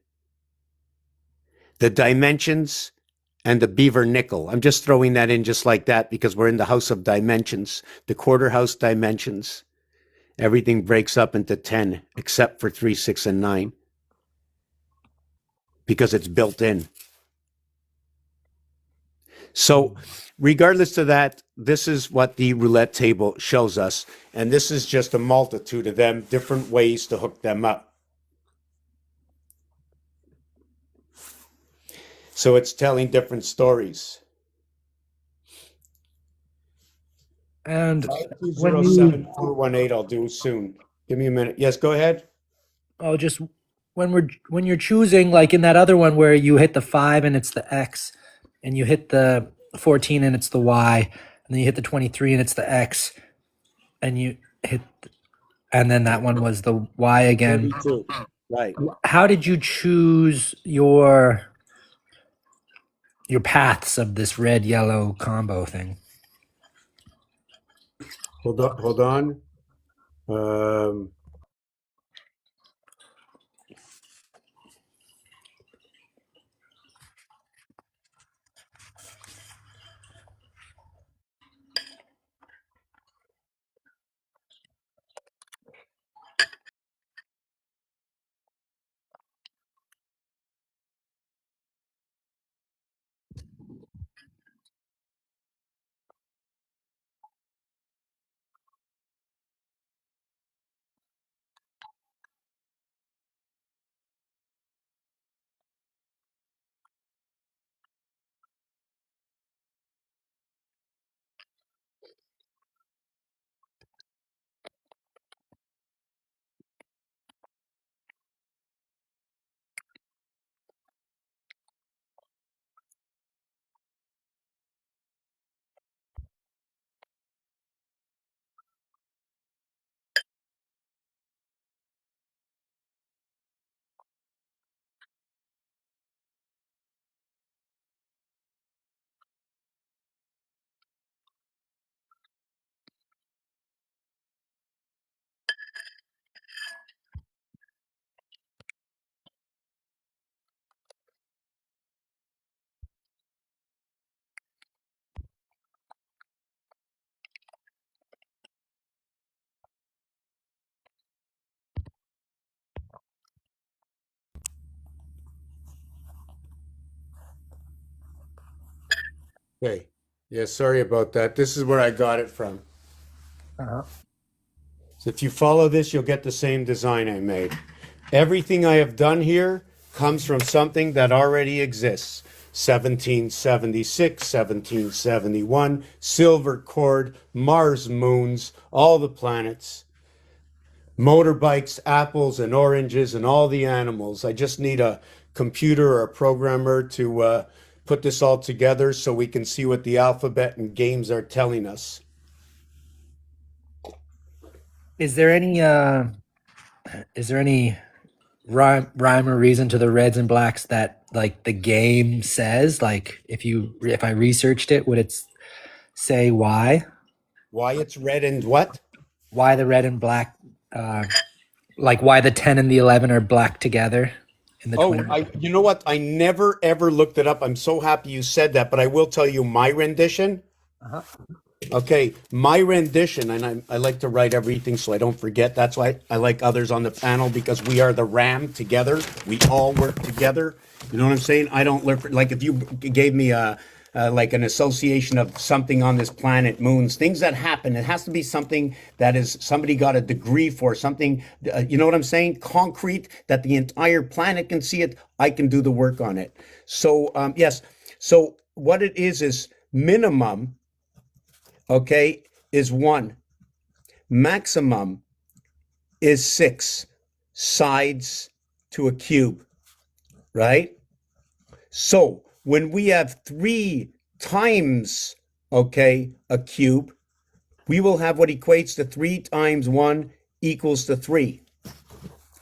The dimensions and the beaver nickel. I'm just throwing that in just like that because we're in the house of dimensions, the quarter house dimensions. Everything breaks up into 10 except for 3, 6, and 9 because it's built in. So, regardless of that, this is what the roulette table shows us. And this is just a multitude of them, different ways to hook them up. So, it's telling different stories. And when you 207-418, I'll do soon. Give me a minute. Yes, go ahead. oh just when you're choosing like in that other one where you hit the 5 and it's the X and you hit the 14 and it's the Y and then you hit the 23 and it's the X and you hit and then that one was the Y again. 32. Right. How did you choose your paths of this red yellow combo thing? Hold on. Hold on. Um, Okay. Yeah, sorry about that. This is where I got it from. Uh-huh. So if you follow this, you'll get the same design I made. Everything I have done here comes from something that already exists. 1776, 1771, silver cord, Mars moons, all the planets, motorbikes, apples and oranges, and all the animals. I just need a computer or a programmer to put this all together so we can see what the alphabet and games are telling us. Is there any rhyme or reason to the reds and blacks that like the game says? Like if I researched it, would it say why? Why it's red and what? Why the red and black uh like why the 10 and the 11 are black together in the Oh, 20? you know what? I never ever looked it up. I'm so happy you said that, but I will tell you my rendition. Uh-huh. Okay, my rendition, and I like to write everything so I don't forget. That's why I like others on the panel because we are the RAM together. We all work together. You know what I'm saying? I don't look like if you gave me a like an association of something on this planet, moons, things that happen. It has to be something that is somebody got a degree for something. You know what I'm saying? Concrete that the entire planet can see it. I can do the work on it. So yes. So what it is minimum, okay, is 1. Maximum is 6 sides to a cube, right? So when we have 3 times, okay, a cube, we will have what equates to 3 times 1 equals to 3.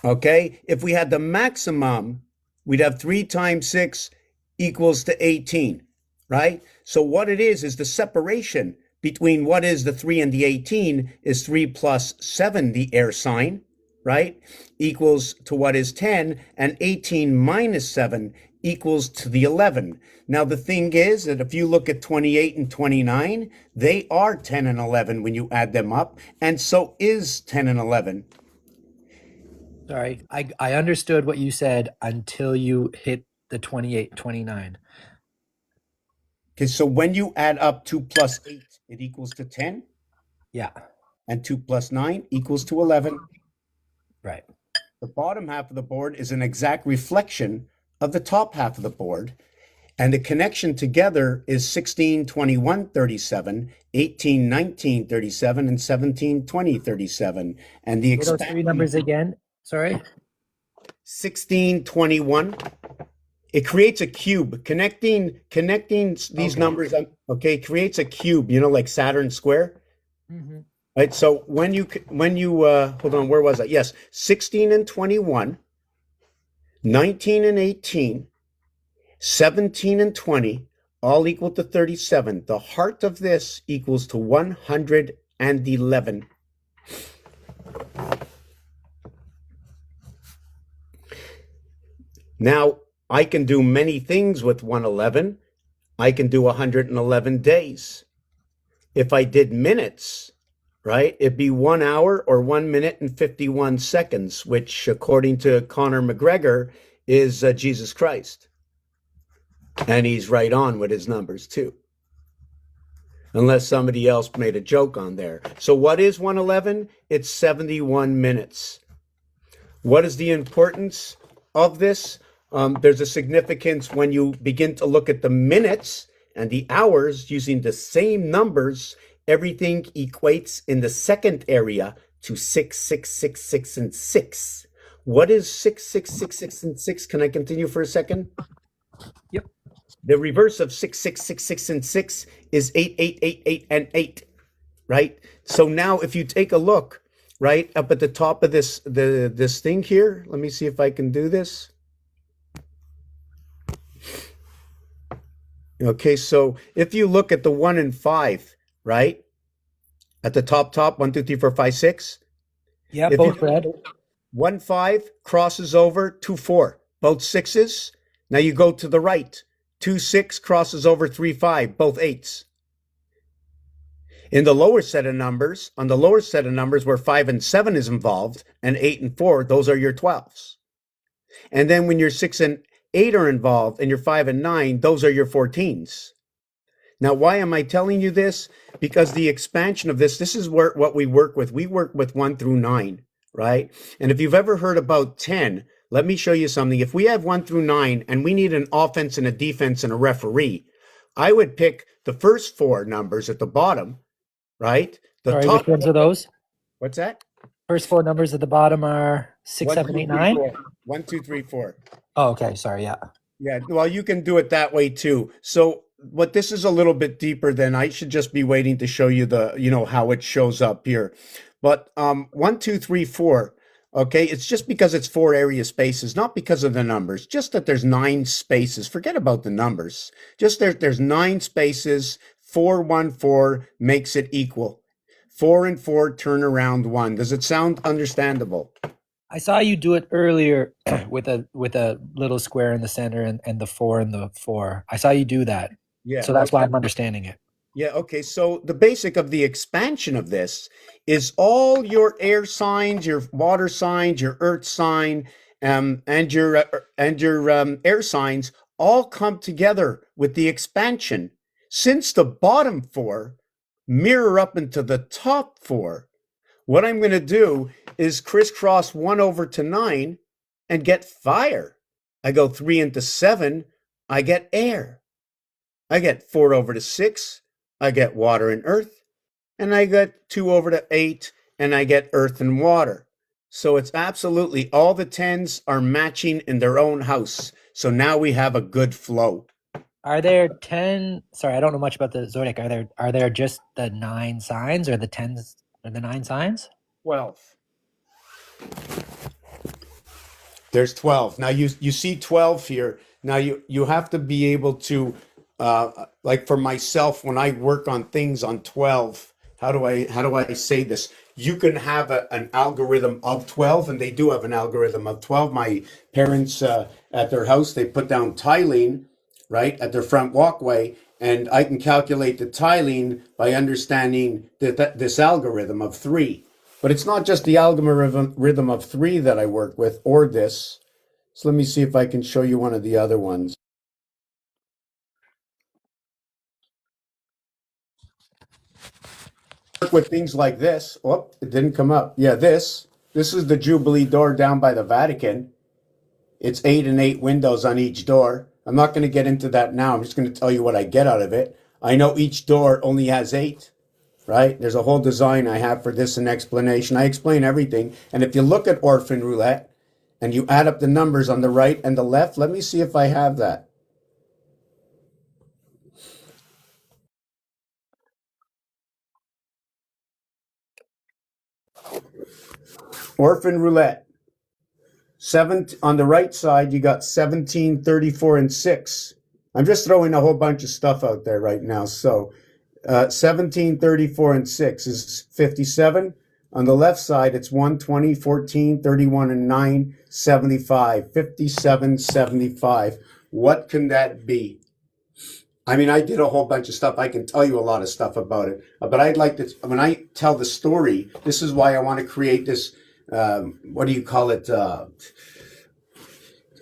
Okay? If we had the maximum, we'd have 3 times 6 equals to 18, right? So what it is the separation between what is the 3 and the 18 is 3 plus 7, the air sign, right? Equals to what is 10, and 18 minus 7 equals to the 11. Now, the thing is that if you look at 28 and 29, they are 10 and 11 when you add them up, and so is 10 and 11. Sorry. I understood what you said until you hit the 28, 29. Okay, so when you add up 2 plus 8, it equals to 10, Yeah. and 2 plus 9 equals to 11. Right. The bottom half of the board is an exact reflection of the top half of the board. And the connection together is 16, 21, 37, 18, 19, 37, and 17, 20, 37. And the Say those three expansion numbers again. Sorry. 16, 21. It creates a cube. Connecting these Okay. numbers, okay, creates a cube, like Saturn square. Hmm. Right. So when you hold on, where was I? Yes, 16 and 21, 19 and 18, 17 and 20, all equal to 37. The heart of this equals to 111. Now, I can do many things with 111. I can do 111 days. If I did minutes, right, it'd be 1 hour or 1 minute and 51 seconds, which, according to Conor McGregor, is Jesus Christ. And he's right on with his numbers, too. Unless somebody else made a joke on there. So what is 111? It's 71 minutes. What is the importance of this? There's a significance when you begin to look at the minutes and the hours using the same numbers. Everything equates in the second area to 6, 6, 6, 6, and 6. What is 6, 6, 6, 6, and 6? Can I continue for a second? Yep. The reverse of 6, 6, 6, 6, and 6 is 8, 8, 8, 8, and 8, right? So now if you take a look, right, up at the top of this thing here, let me see if I can do this. Okay, so if you look at the 1 and 5, right, at the top, 1, 2, 3, 4, 5, 6. Yeah, If both you red. 1, 5 crosses over 2, 4, both 6s. Now you go to the right. 2, 6 crosses over 3, 5, both 8s. In the lower set of numbers, on the lower set of numbers where 5 and 7 is involved, and 8 and 4, those are your 12s. And then when your 6 and 8 are involved, and your 5 and 9, those are your 14s. Now, why am I telling you this? Because the expansion of this is where what we work with. We work with 1 through 9, right? And if you've ever heard about 10, let me show you something. If we have 1 through 9 and we need an offense and a defense and a referee, I would pick the first four numbers at the bottom, right? The Sorry, which top, ones are those? what's that? First four numbers at the bottom are six, One, seven, two, eight, three, nine. four. 1, 2, 3, 4. Oh, okay. Sorry. Yeah. Yeah, well, you can do it that way too. So, what this is a little bit deeper than I should just be waiting to show you the, how it shows up here. But 1, 2, 3, 4. Okay, it's just because it's four area spaces, not because of the numbers. Just that there's 9 spaces. Forget about the numbers. Just there's 9 spaces. 4, 1, 4 makes it equal. 4 and 4 turn around 1. Does it sound understandable? I saw you do it earlier with a little square in the center and the four and the four. I saw you do that. Yeah. So that's why I'm understanding it. Yeah, okay. So the basic of the expansion of this is all your air signs, your water signs, your earth sign, and your air signs all come together with the expansion. Since the bottom four mirror up into the top four, what I'm going to do is crisscross 1 over to 9 and get fire. I go 3 into 7, I get air. I get 4 over to 6, I get water and earth, and I get 2 over to 8, and I get earth and water. So it's absolutely all the tens are matching in their own house. So now we have a good flow. Are there 10? Sorry, I don't know much about the zodiac. Are there just the 9 signs or the 10s or the 9 signs? 12. There's 12. Now you see 12 here. Now you have to be able to like for myself when I work on things on 12, how do I say this? You can have an algorithm of 12 and they do have an algorithm of 12. My parents at their house they put down tiling right at their front walkway and I can calculate the tiling by understanding that this algorithm of 3. But it's not just the algorithm rhythm of 3 that I work with or this. So let me see if I can show you one of the other ones. Work with things like this. Oh, it didn't come up. Yeah, this. This is the Jubilee door down by the Vatican. It's 8 and 8 windows on each door. I'm not going to get into that now. I'm just going to tell you what I get out of it. I know each door only has 8, right? There's a whole design I have for this and explanation. I explain everything. And if you look at Orphan Roulette and you add up the numbers on the right and the left, let me see if I have that. Orphan Roulette. Seven on the right side, you got 17, 34, and 6. I'm just throwing a whole bunch of stuff out there right now. So 17, 34, and 6 is 57. On the left side, it's 1, 20, 14, 31, and 9, 75. 57, 75. What can that be? I mean, I did a whole bunch of stuff. I can tell you a lot of stuff about it. But I'd like to, when I tell the story, this is why I want to create this, what do you call it? I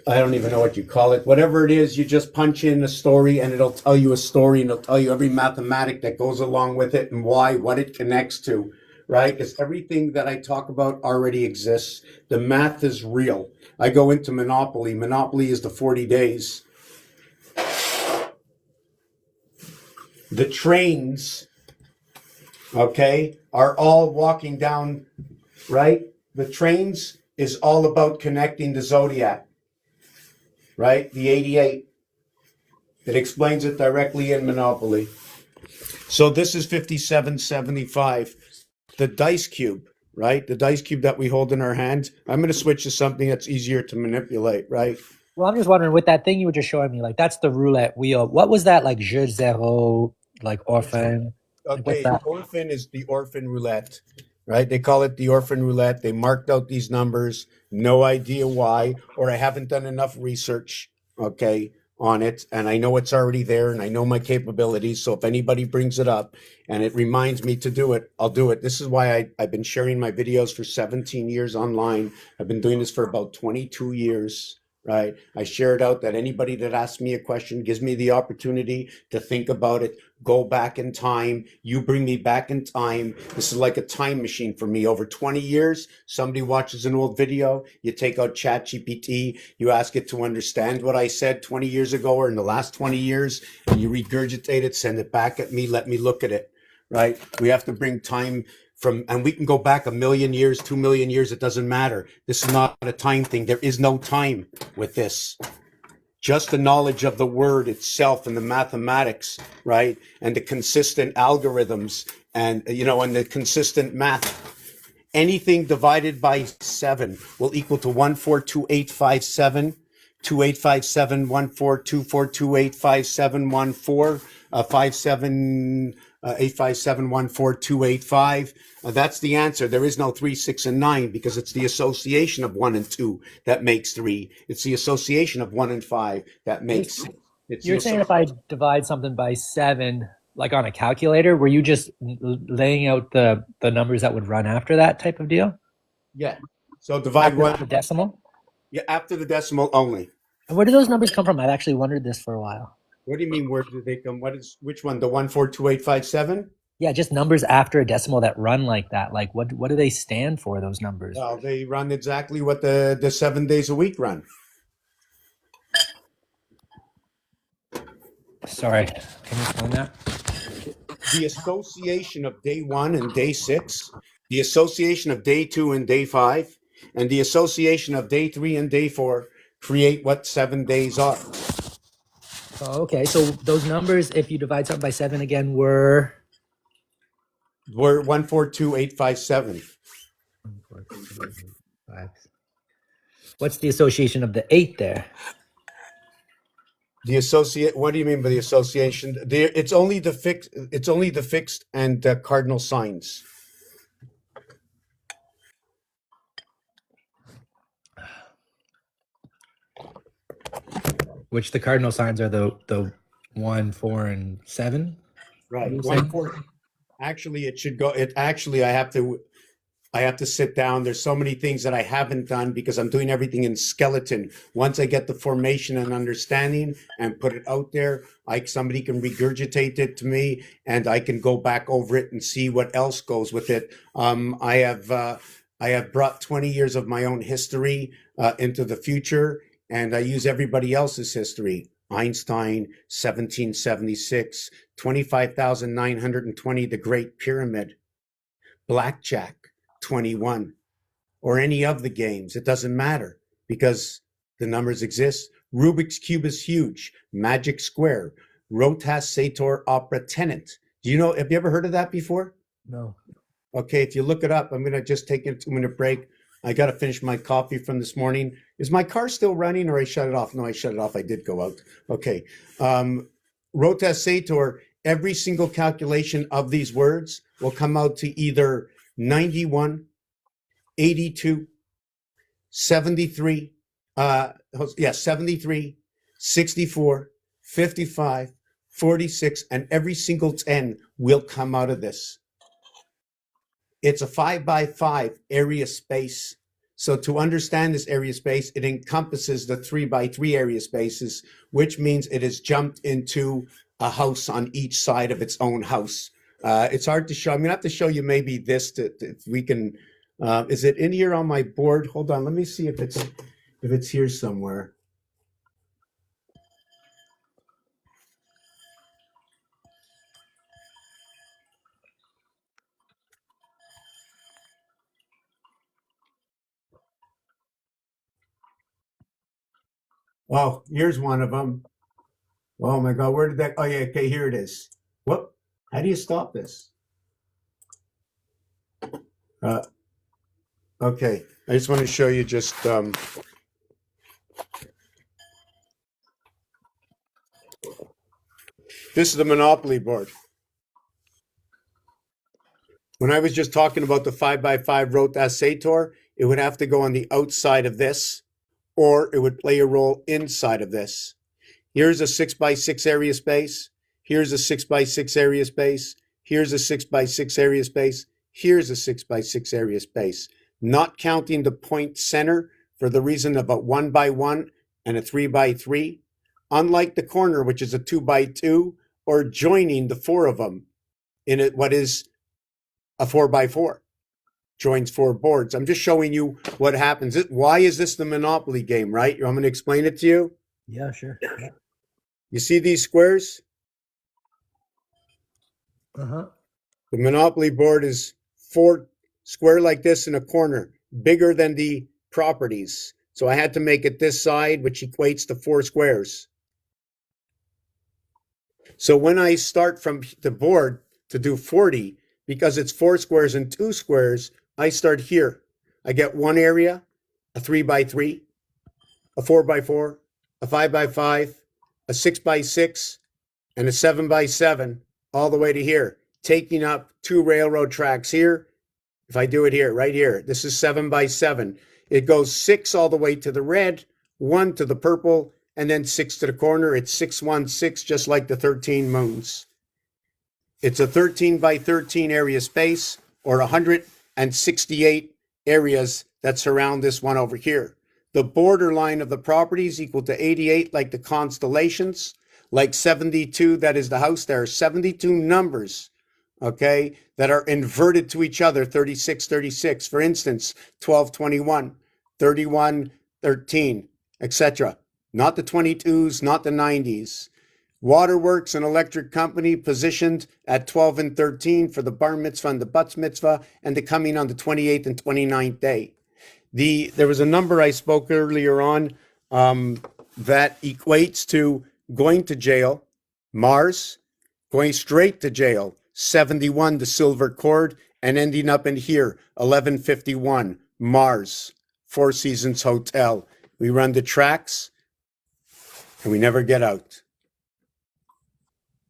don't even know what you call it. Whatever it is, you just punch in a story and it'll tell you a story and it'll tell you every mathematic that goes along with it and why, what it connects to, right? It's everything that I talk about already exists. The math is real. I go into Monopoly. Monopoly is the 40 days. The trains, okay, are all walking down, right? The trains is all about connecting the zodiac, right? The 88. It explains it directly in Monopoly. So this is 5775. The dice cube, right? The dice cube that we hold in our hands. I'm going to switch to something that's easier to manipulate, right? Well, I'm just wondering with that thing you were just showing me, like that's the roulette wheel. What was that like jeu zero, like orphan? Like what's Okay, that? orphan is the orphan roulette, right? They call it the orphan roulette. They marked out these numbers, no idea why, or I haven't done enough research, okay, on it. And I know it's already there and I know my capabilities. So if anybody brings it up and it reminds me to do it, I'll do it. This is why I've been sharing my videos for 17 years online. I've been doing this for about 22 years. right? I share it out that anybody that asks me a question gives me the opportunity to think about it, go back in time. You bring me back in time. This is like a time machine for me. Over 20 years, somebody watches an old video, you take out ChatGPT, you ask it to understand what I said 20 years ago or in the last 20 years, and you regurgitate it, send it back at me, let me look at it, right? We have to bring time from, and we can go back a million years, 2 million years, it doesn't matter. This is not a time thing. There is no time with this. Just the knowledge of the word itself and the mathematics, right? And the consistent algorithms and, and the consistent math. Anything divided by 7 will equal to 142857, 2857, 1424285714, 57 8571428. That's the answer. There is no 3, 6, and 9 because it's the association of 1 and 2 that makes 3. It's the association of 1 and 5 that makes 6. It's You're saying if I divide something by 7, like on a calculator, were you just laying out the numbers that would run after that type of deal? yeah. So divide After the one. decimal? Yeah, after the decimal only. And where do those numbers come from? I've actually wondered this for a while. What do you mean? Where do they come? Which one? The 142857? Yeah, just numbers after a decimal that run like that. Like what do they stand for, those numbers? Well, they run exactly what the 7 days a week run. Sorry, can you explain that? The association of day 1 and day 6, the association of day 2 and day 5, and the association of day 3 and day 4 create what 7 days are. Oh, okay. So those numbers, if you divide something by 7 again, were We're 142857. What's the association of the 8 there? The associate. What do you mean by the association? It's only the fixed. It's only the fixed and cardinal signs. Which the cardinal signs are the 1, 4, and 7. Right. You 1, saying? 4. Actually, it should go. It actually, I have to sit down. There's so many things that I haven't done because I'm doing everything in skeleton. Once I get the formation and understanding and put it out there, somebody can regurgitate it to me, and I can go back over it and see what else goes with it. I have brought 20 years of my own history into the future, and I use everybody else's history. Einstein, 1776, 25,920, the Great Pyramid, blackjack, 21, or any of the games. It doesn't matter because the numbers exist. Rubik's Cube is huge. Magic Square, Rotas Sator Opera Tenant. Do you know, have you ever heard of that before? No. Okay, if you look it up, I'm going to just take a 2-minute break. I got to finish my coffee from this morning. Is my car still running or I shut it off? No, I shut it off. I did go out. Okay. Rotas Sator, every single calculation of these words will come out to either 91, 82, 73, 73, 64, 55, 46, and every single 10 will come out of this. It's a 5x5 area space. So to understand this area space, it encompasses the 3x3 area spaces, which means it has jumped into a house on each side of its own house. It's hard to show. I'm gonna have to show you maybe this if we can. Is it in here on my board? Hold on, let me see if it's here somewhere. Oh, here's one of them. Oh my God, where did that? Oh yeah, okay, here it is. Whoop! How do you stop this? Okay, I just want to show you just. This is the Monopoly board. When I was just talking about the 5x5 Rotas Sator, it would have to go on the outside of this, or it would play a role inside of this. Here's a 6x6 area space. Here's a 6x6 area space. Here's a 6x6 area space. Here's a 6x6 area space. Not counting the point center for the reason about 1 by 1 and a 3x3, unlike the corner, which is a 2x2, or joining the four of them in what is a 4x4. Joins four boards. I'm just showing you what happens. Why is this the Monopoly game, right? I'm going to explain it to you. Yeah, sure. Yeah. You see these squares? Uh-huh. The Monopoly board is four square like this in a corner, bigger than the properties. So I had to make it this side, which equates to four squares. So when I start from the board to do 40, because it's four squares and two squares, I start here. I get one area, a 3x3, a 4x4, a 5x5, a 6x6, and a 7x7, all the way to here, taking up two railroad tracks here. If I do it here, right here, this is 7x7. It goes 6 all the way to the red, 1 to the purple, and then 6 to the corner. It's 616, just like the 13 moons. It's a 13 by 13 area space, or 168 areas that surround this one over here. The borderline of the property is equal to 88, like the constellations, like 72, that is the house. There are 72 numbers, okay, that are inverted to each other, 36, 36. For instance, 12, 21, 31, 13, etc. Not the 22s, not the 90s. Waterworks, an electric company, positioned at 12 and 13 for the bar mitzvah and the bat mitzvah, and the coming on the 28th and 29th day. There was a number I spoke earlier on that equates to going to jail, Mars, going straight to jail, 71, the silver cord, and ending up in here, 1151, Mars, Four Seasons Hotel. We run the tracks, and we never get out.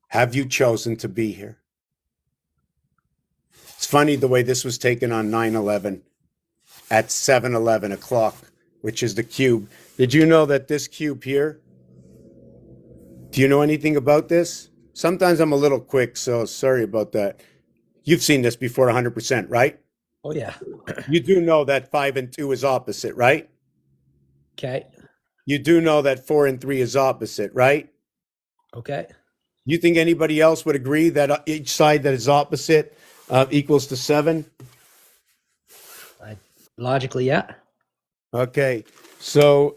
Have you chosen to be here? It's funny the way this was taken on 9/11 at 7:11 o'clock, which is the cube. Did you know that this cube here, do you know anything about this? Sometimes I'm a little quick, so sorry about that. You've seen this before 100%, right? Oh, yeah. You do know that 5 and 2 is opposite, right? Okay. You do know that 4 and 3 is opposite, right? Okay. You think anybody else would agree that each side that is opposite equals to 7? Logically, yeah. Okay, so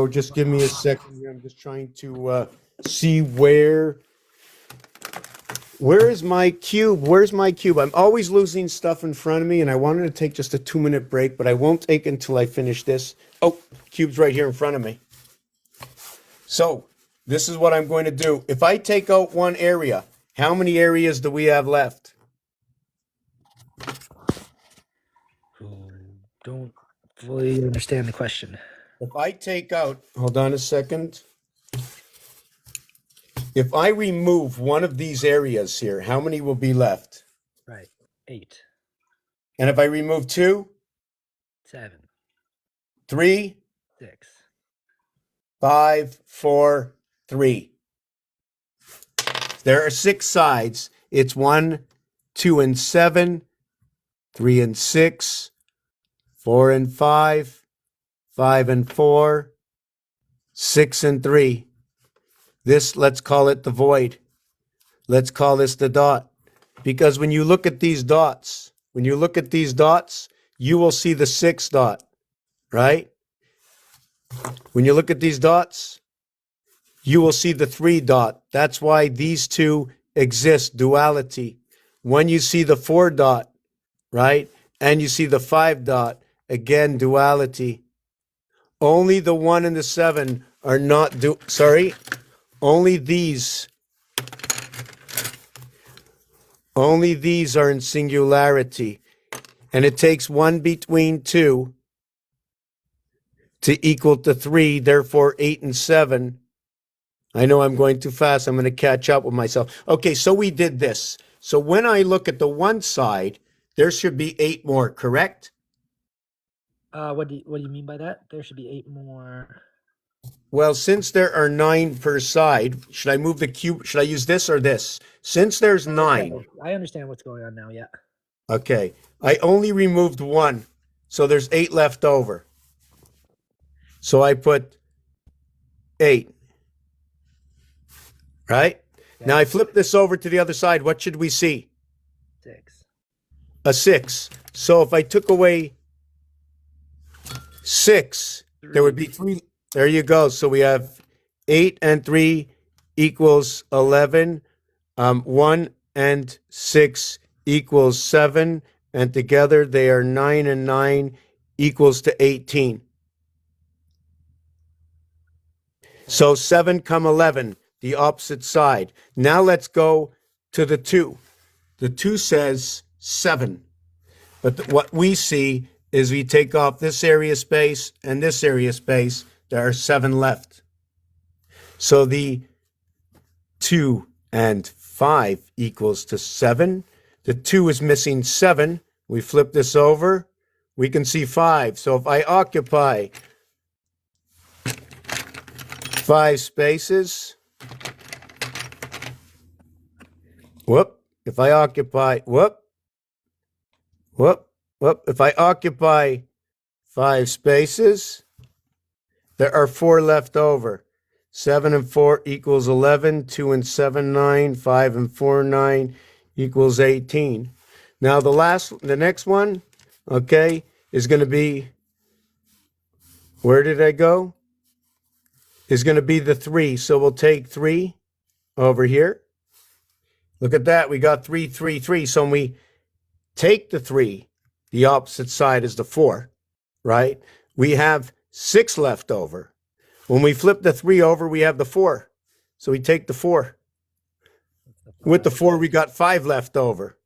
just give me a second here. I'm just trying to see where is my cube? Where's my cube? I'm always losing stuff in front of me, and I wanted to take just a 2-minute break, but I won't take until I finish this. Oh, cube's right here in front of me. So this is what I'm going to do. If I take out one area, how many areas do we have left? Don't fully understand the question. If I take out, hold on a second. If I remove one of these areas here, how many will be left? Right. 8, And if I remove 2, 7, 3, 6. 5, 4, 3. There are 6 sides. It's 1, 2, and 7, 3 and 6, 4 and 5, 5 and 4, 6 and 3. This, let's call it the void. Let's call this the dot. Because when you look at these dots, you will see the 6 dot, right? When you look at these dots, you will see the 3 dot. That's why these two exist, duality. When you see the 4 dot, right, and you see the 5 dot, again, duality. Only the 1 and the 7 are not only these are in singularity. And it takes 1 between 2 to equal to 3, therefore 8 and 7. I know I'm going too fast. I'm going to catch up with myself. Okay, so we did this. So when I look at the one side, there should be 8 more, correct? What do you mean by that? There should be 8 more. Well, since there are 9 per side, should I move the cube? Should I use this or this? Since there's 9. Okay, I understand what's going on now, yeah. Okay, I only removed 1, so there's 8 left over. So I put 8. Right? Yeah. Now I flip this over to the other side. What should we see? 6. A 6. So if I took away 6, there would be 3. There you go. So we have 8 and 3 equals 11. 1 and 6 equals 7. And together they are 9 and 9 equals to 18. So 7 come 11, the opposite side. Now let's go to the 2. The 2 says 7. But what we see is we take off this area space and this area space. There are 7 left. So the 2 and 5 equals to 7. The 2 is missing 7. We flip this over. We can see 5. So if I occupy 5 spaces, if I occupy, if I occupy 5 spaces, there are 4 left over. 7 and 4 equals 11. 2 and 7, 9. 5 and 4, 9 equals 18. Now the next one, okay, is going to be, where did I go? Is going to be the 3. So we'll take 3 over here. Look at that. We got 3, 3, 3. So when we take the 3, the opposite side is the 4, right? We have 6 left over. When we flip the 3 over, we have the 4. So we take the 4. With the 4, we got 5 left over.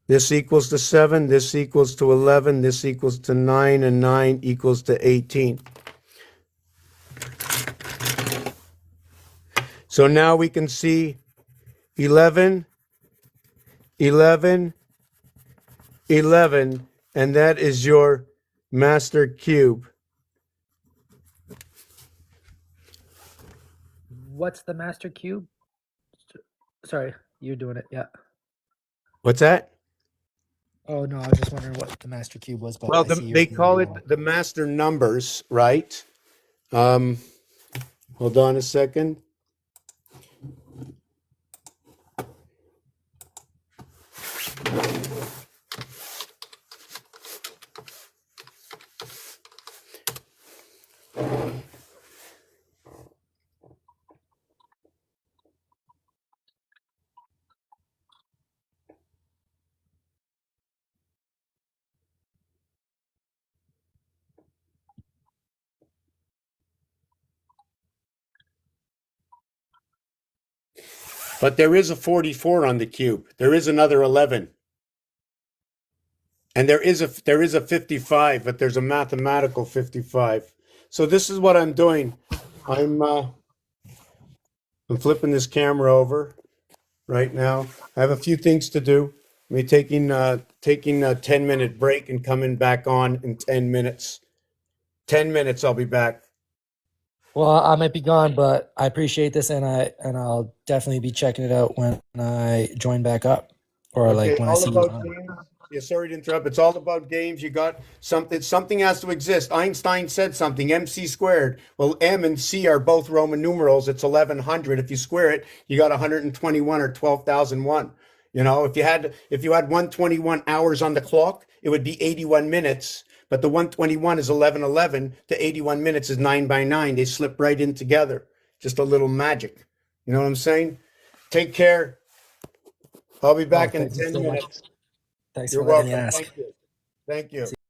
This equals to 7. This equals to 11. This equals to 9. And 9 equals to 18. So now we can see 11, 11, 11, and that is your master cube. What's the master cube? Sorry, you're doing it. Yeah. What's that? Oh no, I was just wondering what the master cube was. But Well, I see you're they call doing it all. the master numbers, right? Hold on a second. But there is a 44 on the cube. There is another 11. And there is a 55, but there's a mathematical 55. So this is what I'm doing. I'm flipping this camera over right now. I have a few things to do. I'm taking a 10-minute break and coming back on in 10 minutes. 10 minutes, I'll be back. Well, I might be gone, but I appreciate this, and I'll definitely be checking it out when I join back up, or Okay, like when I all see you about on. games. Yeah, sorry to interrupt. It's all about games. You got something. Something has to exist. Einstein said something. MC squared. Well, M and C are both Roman numerals. It's 1100. If you square it, you got 121 or 12,001. You know, if you had 121 hours on the clock, it would be 81 minutes. But the 121 is 1111. The 81 minutes is 9 by 9. They slip right in together. Just a little magic. You know what I'm saying? Take care. I'll be Oh, back in thank you 10 so much. minutes. Thanks You're for letting me welcome. ask. Thank you. Thank you.